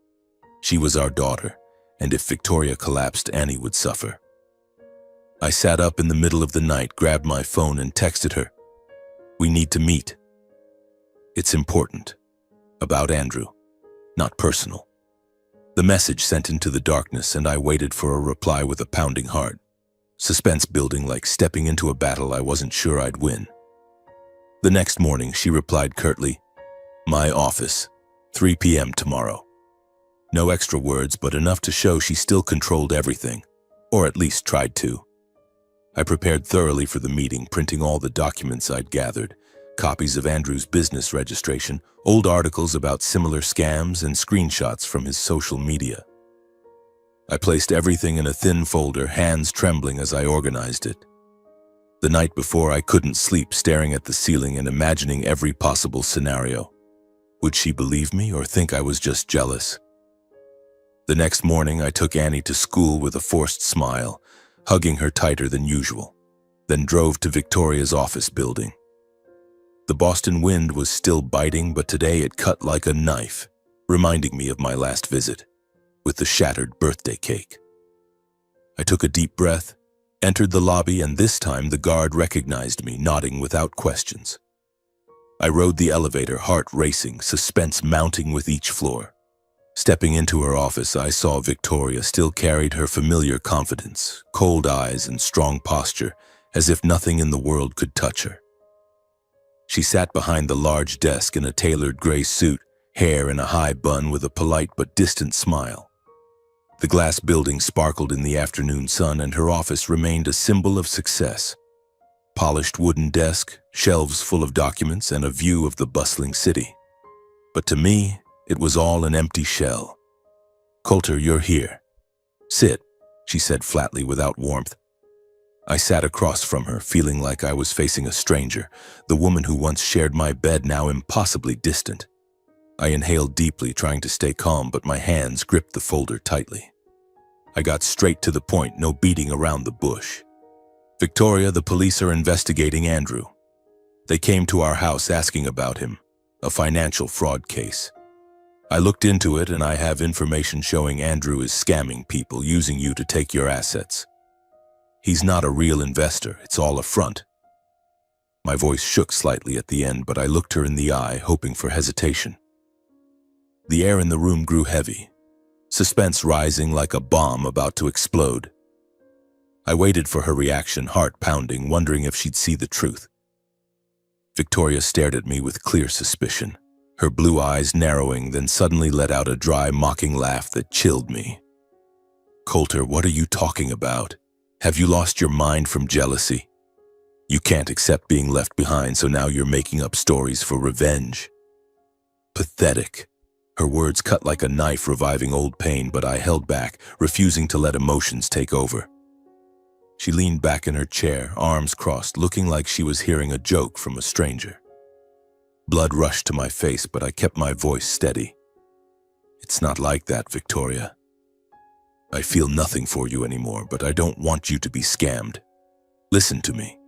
She was our daughter, and if Victoria collapsed, Annie would suffer. I sat up in the middle of the night, grabbed my phone and texted her, "We need to meet. It's important. About Andrew, not personal." The message sent into the darkness, and I waited for a reply with a pounding heart. Suspense building like stepping into a battle I wasn't sure I'd win. The next morning, she replied curtly, "My office, 3 p.m. tomorrow." No extra words, but enough to show she still controlled everything, or at least tried to. I prepared thoroughly for the meeting, printing all the documents I'd gathered, copies of Andrew's business registration, old articles about similar scams, and screenshots from his social media. I placed everything in a thin folder, hands trembling as I organized it. The night before, I couldn't sleep, staring at the ceiling and imagining every possible scenario. Would she believe me or think I was just jealous? The next morning, I took Annie to school with a forced smile, hugging her tighter than usual, then drove to Victoria's office building. The Boston wind was still biting, but today it cut like a knife, reminding me of my last visit, with the shattered birthday cake. I took a deep breath, entered the lobby, and this time the guard recognized me, nodding without questions. I rode the elevator, heart racing, suspense mounting with each floor. Stepping into her office, I saw Victoria still carried her familiar confidence, cold eyes and strong posture, as if nothing in the world could touch her. She sat behind the large desk in a tailored gray suit, hair in a high bun, with a polite but distant smile. The glass building sparkled in the afternoon sun, and her office remained a symbol of success. Polished wooden desk, shelves full of documents, and a view of the bustling city. But to me, it was all an empty shell. "Coulter, you're here. Sit," she said flatly without warmth. I sat across from her, feeling like I was facing a stranger, the woman who once shared my bed, now impossibly distant. I inhaled deeply, trying to stay calm, but my hands gripped the folder tightly. I got straight to the point, no beating around the bush. "Victoria, the police are investigating Andrew. They came to our house asking about him, a financial fraud case. I looked into it, and I have information showing Andrew is scamming people, using you to take your assets. He's not a real investor, it's all a front." My voice shook slightly at the end, but I looked her in the eye, hoping for hesitation. The air in the room grew heavy, suspense rising like a bomb about to explode. I waited for her reaction, heart pounding, wondering if she'd see the truth. Victoria stared at me with clear suspicion, her blue eyes narrowing, then suddenly let out a dry, mocking laugh that chilled me. "Coulter, what are you talking about? Have you lost your mind from jealousy? You can't accept being left behind, so now you're making up stories for revenge." Pathetic. Her words cut like a knife, reviving old pain, but I held back, refusing to let emotions take over. She leaned back in her chair, arms crossed, looking like she was hearing a joke from a stranger. Blood rushed to my face, but I kept my voice steady. "It's not like that, Victoria. I feel nothing for you anymore, but I don't want you to be scammed. Listen to me."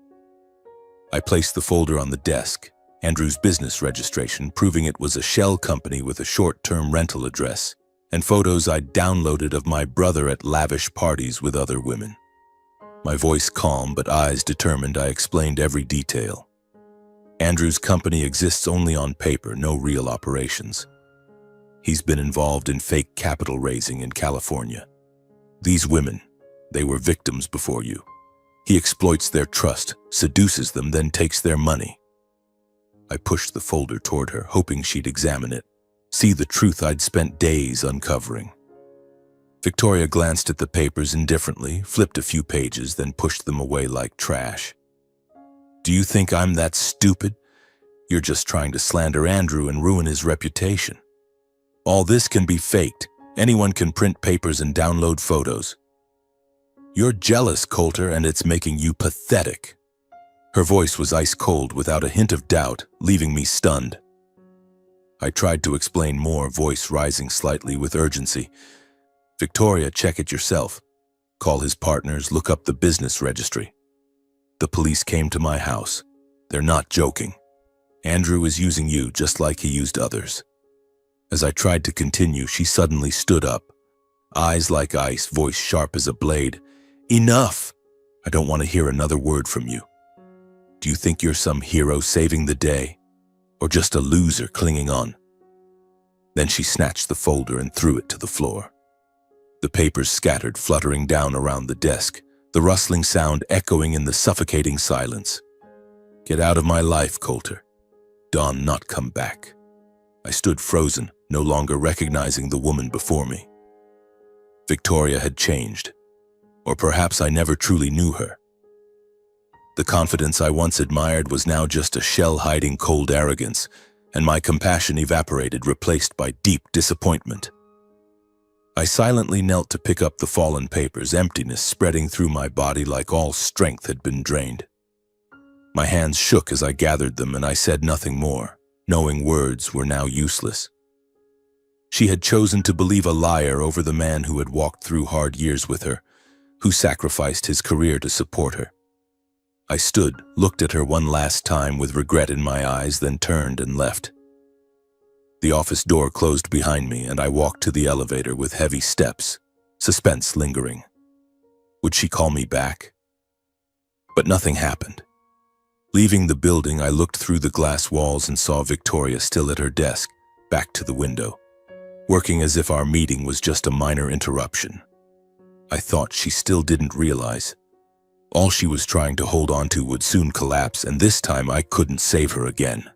I placed the folder on the desk, Andrew's business registration, proving it was a shell company with a short-term rental address, and photos I'd downloaded of my brother at lavish parties with other women. My voice calm, but eyes determined, I explained every detail. Andrew's company exists only on paper, no real operations. He's been involved in fake capital raising in California. These women, they were victims before you. He exploits their trust, seduces them, then takes their money. I pushed the folder toward her, hoping she'd examine it. see the truth I'd spent days uncovering. Victoria glanced at the papers indifferently, flipped a few pages, then pushed them away like trash. "Do you think I'm that stupid? You're just trying to slander Andrew and ruin his reputation. All this can be faked. Anyone can print papers and download photos. You're jealous, Coulter, and it's making you pathetic." Her voice was ice cold, without a hint of doubt, leaving me stunned. I tried to explain more, voice rising slightly with urgency. "Victoria, check it yourself. Call his partners, look up the business registry. The police came to my house. They're not joking. Andrew is using you just like he used others." As I tried to continue, she suddenly stood up. Eyes like ice, voice sharp as a blade. "Enough! I don't want to hear another word from you. Do you think you're some hero saving the day? Or just a loser clinging on?" Then she snatched the folder and threw it to the floor. The papers scattered, fluttering down around the desk, the rustling sound echoing in the suffocating silence. "Get out of my life, Coulter. Dawn not come back." I stood frozen, no longer recognizing the woman before me. Victoria had changed. Or perhaps I never truly knew her. The confidence I once admired was now just a shell hiding cold arrogance, and my compassion evaporated, replaced by deep disappointment. I silently knelt to pick up the fallen papers, emptiness spreading through my body like all strength had been drained. My hands shook as I gathered them, and I said nothing more, knowing words were now useless. She had chosen to believe a liar over the man who had walked through hard years with her, who sacrificed his career to support her. I stood, looked at her one last time with regret in my eyes, then turned and left. The office door closed behind me, and I walked to the elevator with heavy steps, suspense lingering. Would she call me back? But nothing happened. Leaving the building, I looked through the glass walls and saw Victoria still at her desk, back to the window, working as if our meeting was just a minor interruption. I thought she still didn't realize. All she was trying to hold on to would soon collapse, and this time I couldn't save her again.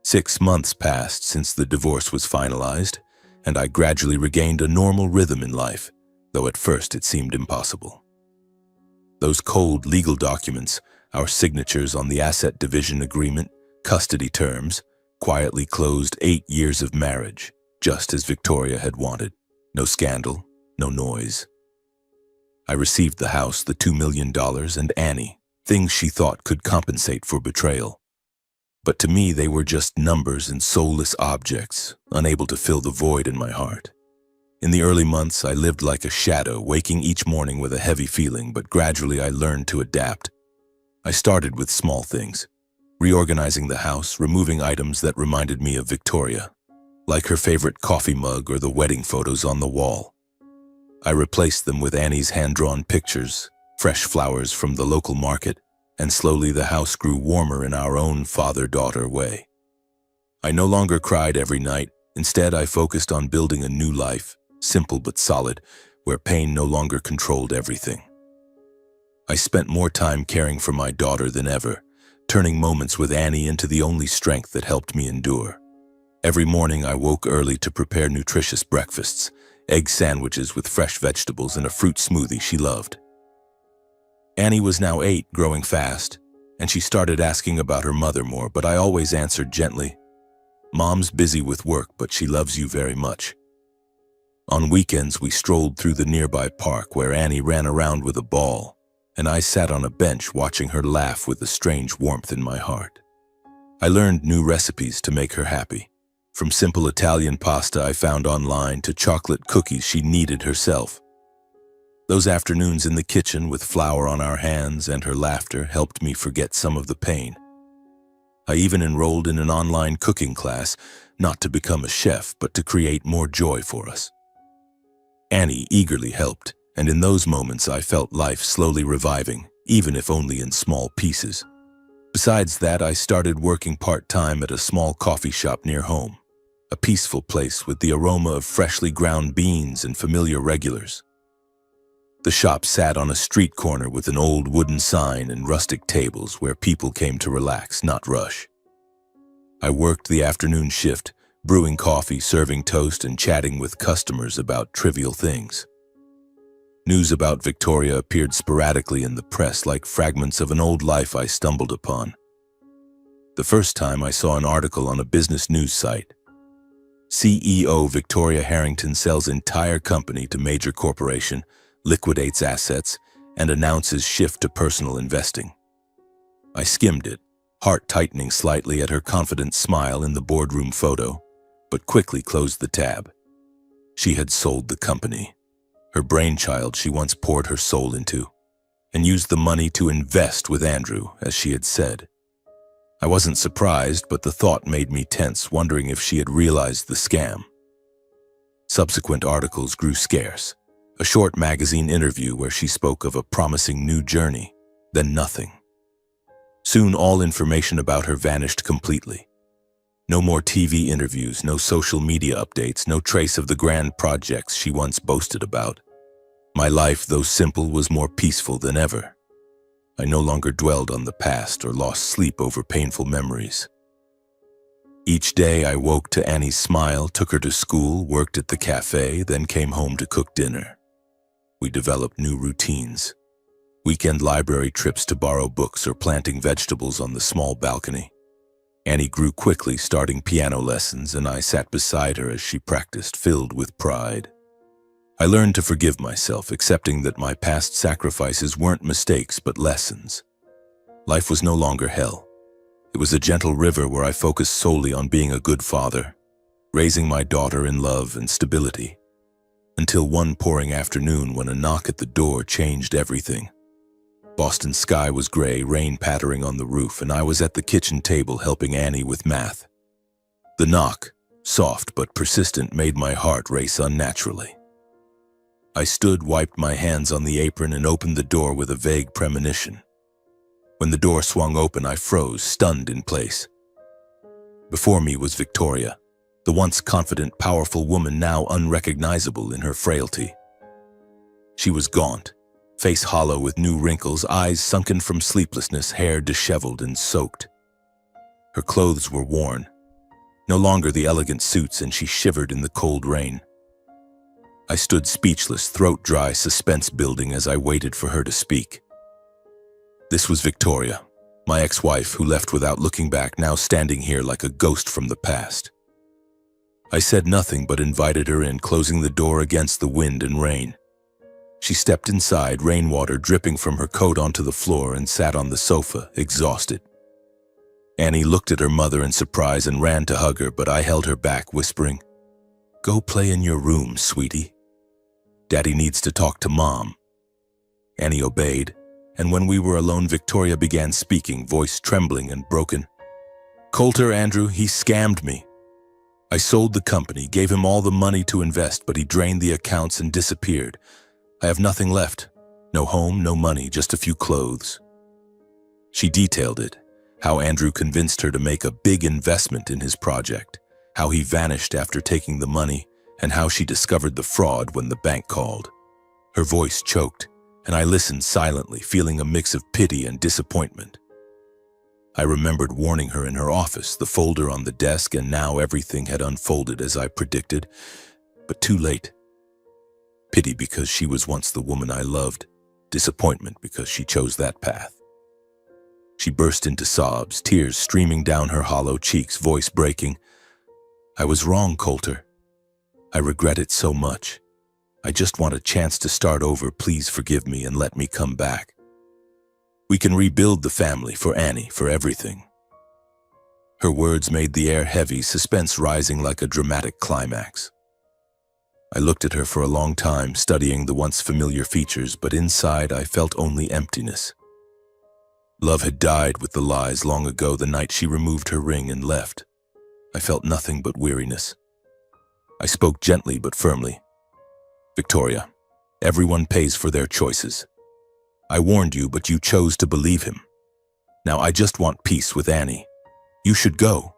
6 months passed since the divorce was finalized, and I gradually regained a normal rhythm in life, though at first it seemed impossible. Those cold legal documents, our signatures on the asset division agreement, custody terms, quietly closed 8 years of marriage, just as Victoria had wanted. No scandal, no noise. I received the house, the $2 million, and Annie, things she thought could compensate for betrayal. But to me, they were just numbers and soulless objects, unable to fill the void in my heart. In the early months, I lived like a shadow, waking each morning with a heavy feeling, but gradually I learned to adapt. I started with small things, reorganizing the house, removing items that reminded me of Victoria, like her favorite coffee mug or the wedding photos on the wall. I replaced them with Annie's hand-drawn pictures, fresh flowers from the local market, and slowly the house grew warmer in our own father-daughter way. I no longer cried every night. Instead, I focused on building a new life, simple but solid, where pain no longer controlled everything. I spent more time caring for my daughter than ever, turning moments with Annie into the only strength that helped me endure. Every morning I woke early to prepare nutritious breakfasts, egg sandwiches with fresh vegetables and a fruit smoothie she loved. Annie was now 8, growing fast, and she started asking about her mother more, but I always answered gently, "Mom's busy with work, but she loves you very much." On weekends, we strolled through the nearby park where Annie ran around with a ball, and I sat on a bench watching her laugh with a strange warmth in my heart. I learned new recipes to make her happy, from simple Italian pasta I found online to chocolate cookies she kneaded herself. Those afternoons in the kitchen with flour on our hands and her laughter helped me forget some of the pain. I even enrolled in an online cooking class, not to become a chef, but to create more joy for us. Annie eagerly helped, and in those moments I felt life slowly reviving, even if only in small pieces. Besides that, I started working part-time at a small coffee shop near home, a peaceful place with the aroma of freshly ground beans and familiar regulars. The shop sat on a street corner with an old wooden sign and rustic tables where people came to relax, not rush. I worked the afternoon shift, brewing coffee, serving toast, and chatting with customers about trivial things. News about Victoria appeared sporadically in the press like fragments of an old life I stumbled upon. The first time I saw an article on a business news site. CEO Victoria Harrington sells entire company to major corporation, liquidates assets, and announces shift to personal investing. I skimmed it, heart tightening slightly at her confident smile in the boardroom photo, but quickly closed the tab. She had sold the company, her brainchild she once poured her soul into, and used the money to invest with Andrew, as she had said. I wasn't surprised, but the thought made me tense, wondering if she had realized the scam. Subsequent articles grew scarce. A short magazine interview where she spoke of a promising new journey, then nothing. Soon all information about her vanished completely. No more TV interviews, no social media updates, no trace of the grand projects she once boasted about. My life, though simple, was more peaceful than ever. I no longer dwelled on the past or lost sleep over painful memories. Each day I woke to Annie's smile, took her to school, worked at the cafe, then came home to cook dinner. We developed new routines. Weekend library trips to borrow books or planting vegetables on the small balcony. Annie grew quickly, starting piano lessons, and I sat beside her as she practiced, filled with pride. I learned to forgive myself, accepting that my past sacrifices weren't mistakes but lessons. Life was no longer hell. It was a gentle river where I focused solely on being a good father, raising my daughter in love and stability. Until one pouring afternoon when a knock at the door changed everything. Boston's sky was gray, rain pattering on the roof, and I was at the kitchen table helping Annie with math. The knock, soft but persistent, made my heart race unnaturally. I stood, wiped my hands on the apron, and opened the door with a vague premonition. When the door swung open, I froze, stunned in place. Before me was Victoria, the once confident, powerful woman now unrecognizable in her frailty. She was gaunt, face hollow with new wrinkles, eyes sunken from sleeplessness, hair disheveled and soaked. Her clothes were worn, no longer the elegant suits, and she shivered in the cold rain. I stood speechless, throat dry, suspense building as I waited for her to speak. This was Victoria, my ex-wife who left without looking back, now standing here like a ghost from the past. I said nothing but invited her in, closing the door against the wind and rain. She stepped inside, rainwater dripping from her coat onto the floor, and sat on the sofa, exhausted. Annie looked at her mother in surprise and ran to hug her, but I held her back, whispering, "Go play in your room, sweetie. Daddy needs to talk to Mom." Annie obeyed, and when we were alone, Victoria began speaking, voice trembling and broken. "Coulter, Andrew, he scammed me. I sold the company, gave him all the money to invest, but he drained the accounts and disappeared. I have nothing left. No home, no money, just a few clothes." She detailed it, how Andrew convinced her to make a big investment in his project, how he vanished after taking the money, and how she discovered the fraud when the bank called. Her voice choked, and I listened silently, feeling a mix of pity and disappointment. I remembered warning her in her office, the folder on the desk, and now everything had unfolded as I predicted, but too late. Pity because she was once the woman I loved, disappointment because she chose that path. She burst into sobs, tears streaming down her hollow cheeks, voice breaking. "I was wrong, Coulter. I regret it so much. I just want a chance to start over. Please forgive me and let me come back. We can rebuild the family, for Annie, for everything." Her words made the air heavy, suspense rising like a dramatic climax. I looked at her for a long time, studying the once familiar features, but inside I felt only emptiness. Love had died with the lies long ago, the night she removed her ring and left. I felt nothing but weariness. I spoke gently but firmly. "Victoria, everyone pays for their choices. I warned you, but you chose to believe him. Now I just want peace with Annie. You should go."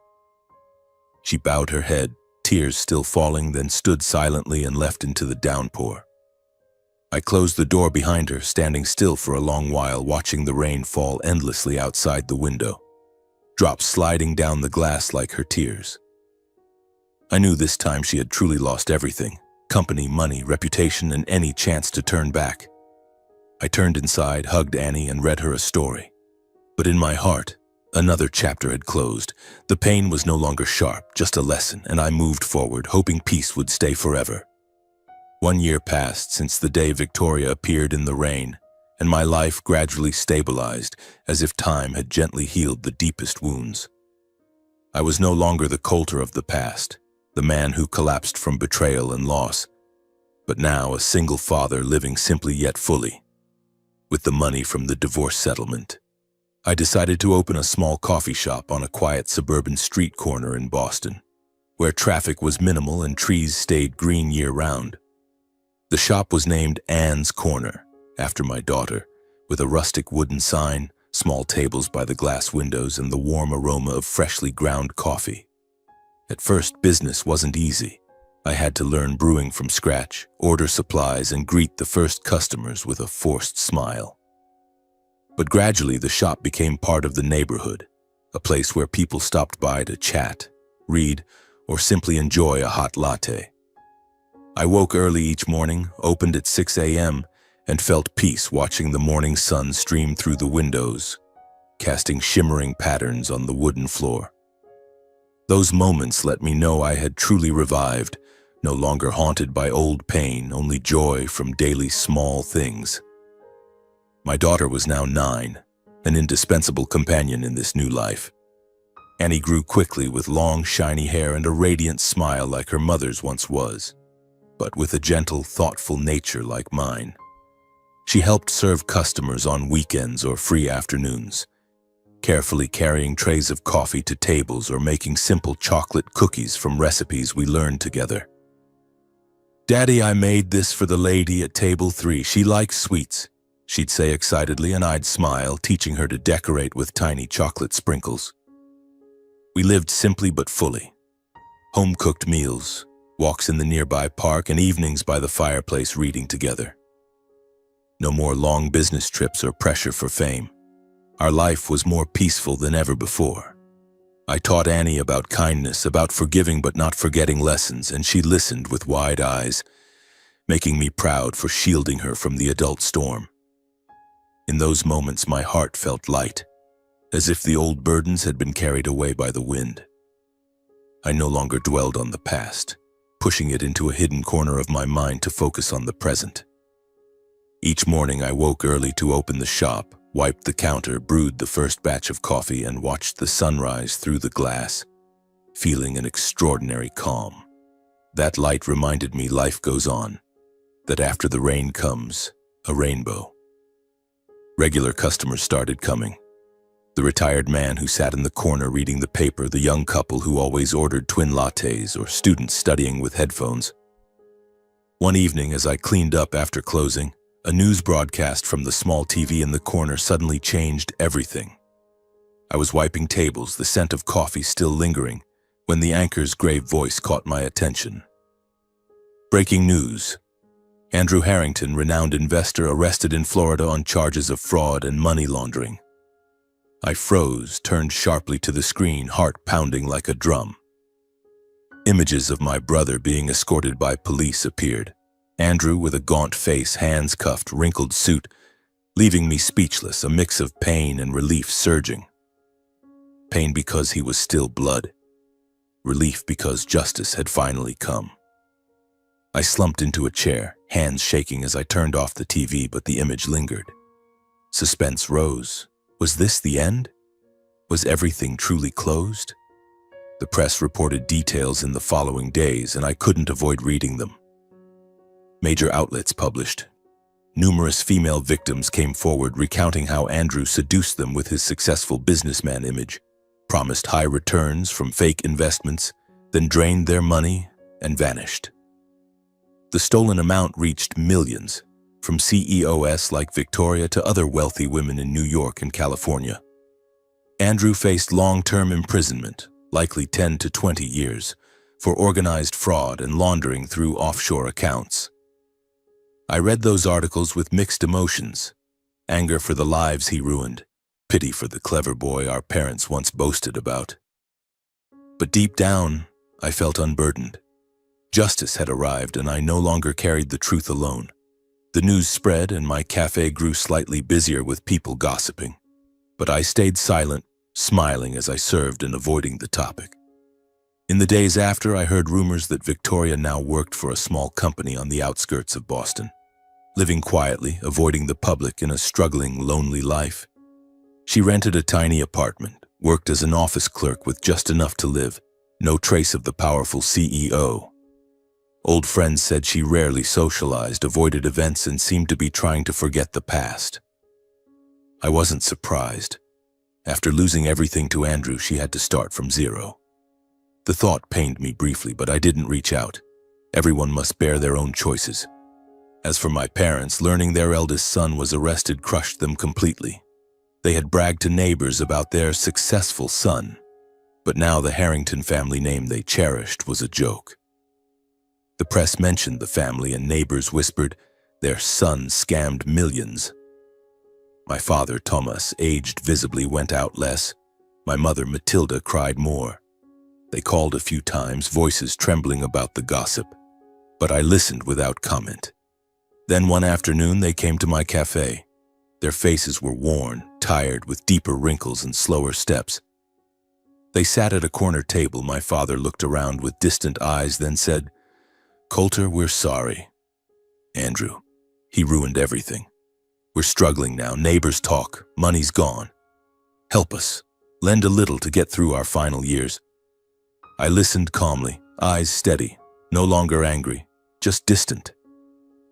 She bowed her head, tears still falling, then stood silently and left into the downpour. I closed the door behind her, standing still for a long while, watching the rain fall endlessly outside the window, drops sliding down the glass like her tears. I knew this time she had truly lost everything: company, money, reputation, and any chance to turn back. I turned inside, hugged Annie, and read her a story. But in my heart, another chapter had closed. The pain was no longer sharp, just a lesson, and I moved forward, hoping peace would stay forever. 1 year passed since the day Victoria appeared in the rain, and my life gradually stabilized, as if time had gently healed the deepest wounds. I was no longer the Coulter of the past, the man who collapsed from betrayal and loss, but now a single father living simply yet fully. With the money from the divorce settlement, I decided to open a small coffee shop on a quiet suburban street corner in Boston, where traffic was minimal and trees stayed green year-round. The shop was named Anne's Corner, after my daughter, with a rustic wooden sign, small tables by the glass windows, and the warm aroma of freshly ground coffee. At first, business wasn't easy. I had to learn brewing from scratch, order supplies, and greet the first customers with a forced smile. But gradually, the shop became part of the neighborhood, a place where people stopped by to chat, read, or simply enjoy a hot latte. I woke early each morning, opened at 6 a.m., and felt peace watching the morning sun stream through the windows, casting shimmering patterns on the wooden floor. Those moments let me know I had truly revived, no longer haunted by old pain, only joy from daily small things. My daughter was now 9, an indispensable companion in this new life. Annie grew quickly with long, shiny hair and a radiant smile like her mother's once was, but with a gentle, thoughtful nature like mine. She helped serve customers on weekends or free afternoons, carefully carrying trays of coffee to tables or making simple chocolate cookies from recipes we learned together. "Daddy, I made this for the lady at table 3. She likes sweets," she'd say excitedly, and I'd smile, teaching her to decorate with tiny chocolate sprinkles. We lived simply but fully. Home-cooked meals, walks in the nearby park, and evenings by the fireplace reading together. No more long business trips or pressure for fame. Our life was more peaceful than ever before. I taught Annie about kindness, about forgiving but not forgetting lessons, and she listened with wide eyes, making me proud for shielding her from the adult storm. In those moments, my heart felt light, as if the old burdens had been carried away by the wind. I no longer dwelled on the past, pushing it into a hidden corner of my mind to focus on the present. Each morning I woke early to open the shop, wiped the counter, brewed the first batch of coffee, and watched the sunrise through the glass, feeling an extraordinary calm. That light reminded me life goes on, that after the rain comes a rainbow. Regular customers started coming. The retired man who sat in the corner reading the paper, the young couple who always ordered twin lattes, or students studying with headphones. One evening, as I cleaned up after closing, a news broadcast from the small TV in the corner suddenly changed everything. I was wiping tables, the scent of coffee still lingering, when the anchor's grave voice caught my attention. "Breaking news. Andrew Harrington, renowned investor, arrested in Florida on charges of fraud and money laundering." I froze, turned sharply to the screen, heart pounding like a drum. Images of my brother being escorted by police appeared. Andrew with a gaunt face, hands cuffed, wrinkled suit, leaving me speechless, a mix of pain and relief surging. Pain because he was still blood. Relief because justice had finally come. I slumped into a chair, hands shaking as I turned off the TV, but the image lingered. Suspense rose. Was this the end? Was everything truly closed? The press reported details in the following days, and I couldn't avoid reading them. Major outlets published. Numerous female victims came forward recounting how Andrew seduced them with his successful businessman image, promised high returns from fake investments, then drained their money and vanished. The stolen amount reached millions, from CEOs like Victoria to other wealthy women in New York and California. Andrew faced long-term imprisonment, likely 10 to 20 years, for organized fraud and laundering through offshore accounts. I read those articles with mixed emotions: anger for the lives he ruined, pity for the clever boy our parents once boasted about. But deep down, I felt unburdened. Justice had arrived, and I no longer carried the truth alone. The news spread, and my cafe grew slightly busier with people gossiping. But I stayed silent, smiling as I served and avoiding the topic. In the days after, I heard rumors that Victoria now worked for a small company on the outskirts of Boston, living quietly, avoiding the public in a struggling, lonely life. She rented a tiny apartment, worked as an office clerk with just enough to live, no trace of the powerful CEO. Old friends said she rarely socialized, avoided events, and seemed to be trying to forget the past. I wasn't surprised. After losing everything to Andrew, she had to start from zero. The thought pained me briefly, but I didn't reach out. Everyone must bear their own choices. As for my parents, learning their eldest son was arrested crushed them completely. They had bragged to neighbors about their successful son, but now the Harrington family name they cherished was a joke. The press mentioned the family, and neighbors whispered, "Their son scammed millions." My father, Thomas, aged visibly, went out less. My mother, Matilda, cried more. They called a few times, voices trembling about the gossip, but I listened without comment. Then one afternoon they came to my cafe. Their faces were worn, tired, with deeper wrinkles and slower steps. They sat at a corner table. My father looked around with distant eyes, then said, "Coulter, we're sorry. Andrew, he ruined everything. We're struggling now. Neighbors talk. Money's gone. Help us. Lend a little to get through our final years." I listened calmly, eyes steady, no longer angry, just distant.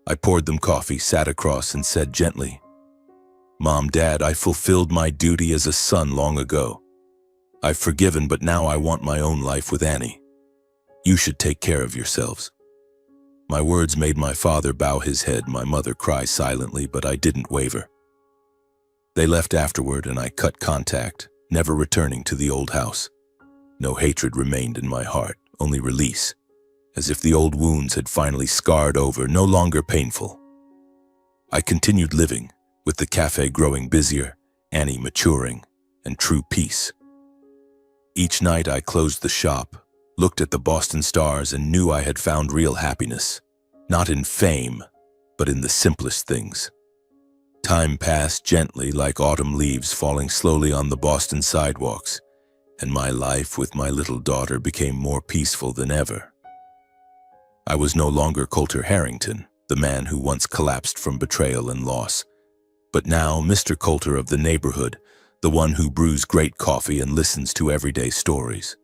I poured them coffee, sat across, and said gently, "Mom, Dad, I fulfilled my duty as a son long ago. I've forgiven, but now I want my own life with Annie. You should take care of yourselves." My words made my father bow his head, my mother cry silently, but I didn't waver. They left afterward, and I cut contact, never returning to the old house. No hatred remained in my heart, only release, as if the old wounds had finally scarred over, no longer painful. I continued living, with the cafe growing busier, Annie maturing, and true peace. Each night I closed the shop, looked at the Boston stars, and knew I had found real happiness, not in fame, but in the simplest things. Time passed gently, like autumn leaves falling slowly on the Boston sidewalks, and my life with my little daughter became more peaceful than ever. I was no longer Coulter Harrington, the man who once collapsed from betrayal and loss, but now Mr. Coulter of the neighborhood, the one who brews great coffee and listens to everyday stories.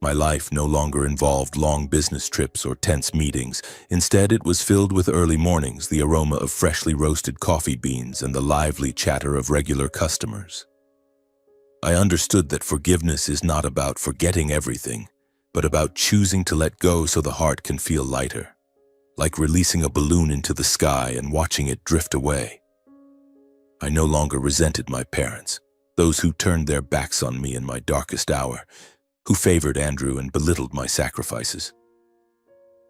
My life no longer involved long business trips or tense meetings. Instead, it was filled with early mornings, the aroma of freshly roasted coffee beans, and the lively chatter of regular customers. I understood that forgiveness is not about forgetting everything, but about choosing to let go so the heart can feel lighter, like releasing a balloon into the sky and watching it drift away. I no longer resented my parents, those who turned their backs on me in my darkest hour, who favored Andrew and belittled my sacrifices.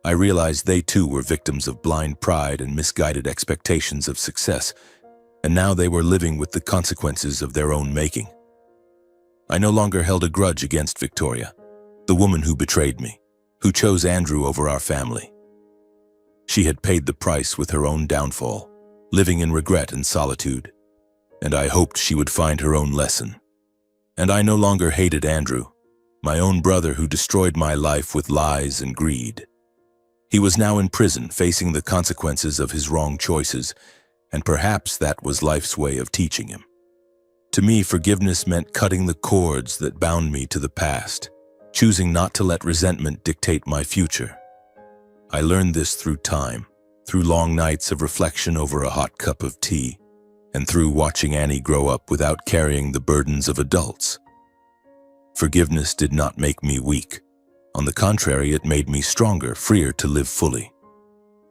I realized they too were victims of blind pride and misguided expectations of success, and now they were living with the consequences of their own making. I no longer held a grudge against Victoria, the woman who betrayed me, who chose Andrew over our family. She had paid the price with her own downfall, living in regret and solitude, and I hoped she would find her own lesson. And I no longer hated Andrew, my own brother who destroyed my life with lies and greed. He was now in prison, facing the consequences of his wrong choices, and perhaps that was life's way of teaching him. To me, forgiveness meant cutting the cords that bound me to the past, choosing not to let resentment dictate my future. I learned this through time, through long nights of reflection over a hot cup of tea, and through watching Annie grow up without carrying the burdens of adults. Forgiveness did not make me weak. On the contrary, it made me stronger, freer to live fully.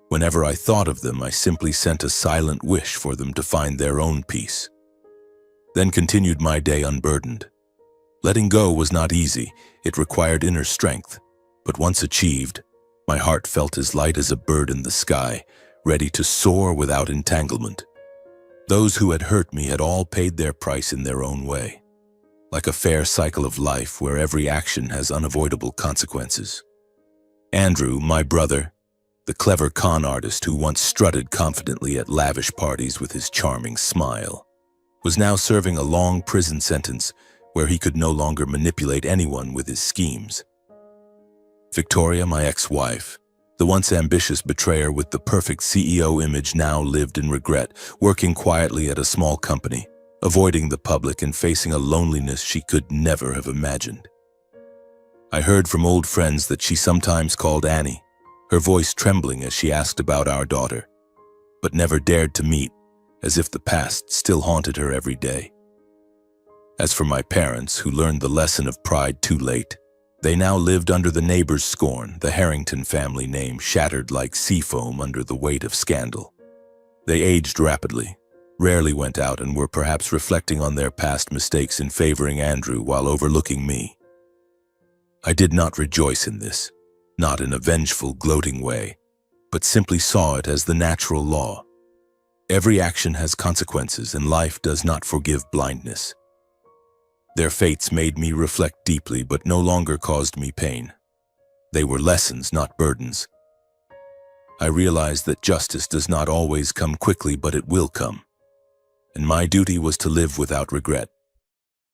Whenever I thought of them, I simply sent a silent wish for them to find their own peace. Then continued my day unburdened. Letting go was not easy. It required inner strength. But once achieved, my heart felt as light as a bird in the sky, ready to soar without entanglement. Those who had hurt me had all paid their price in their own way. like a fair cycle of life where every action has unavoidable consequences. Andrew, my brother, the clever con artist who once strutted confidently at lavish parties with his charming smile, was now serving a long prison sentence where he could no longer manipulate anyone with his schemes. Victoria, my ex-wife, the once ambitious betrayer with the perfect CEO image, now lived in regret, working quietly at a small company, avoiding the public and facing a loneliness she could never have imagined. I heard from old friends that she sometimes called Annie, her voice trembling as she asked about our daughter, but never dared to meet, as if the past still haunted her every day. As for my parents, who learned the lesson of pride too late, they now lived under the neighbor's scorn, the Harrington family name shattered like sea foam under the weight of scandal. They aged rapidly, rarely went out, and were perhaps reflecting on their past mistakes in favoring Andrew while overlooking me. I did not rejoice in this, not in a vengeful, gloating way, but simply saw it as the natural law. Every action has consequences, and life does not forgive blindness. Their fates made me reflect deeply, but no longer caused me pain. They were lessons, not burdens. I realized that justice does not always come quickly, but it will come. And my duty was to live without regret,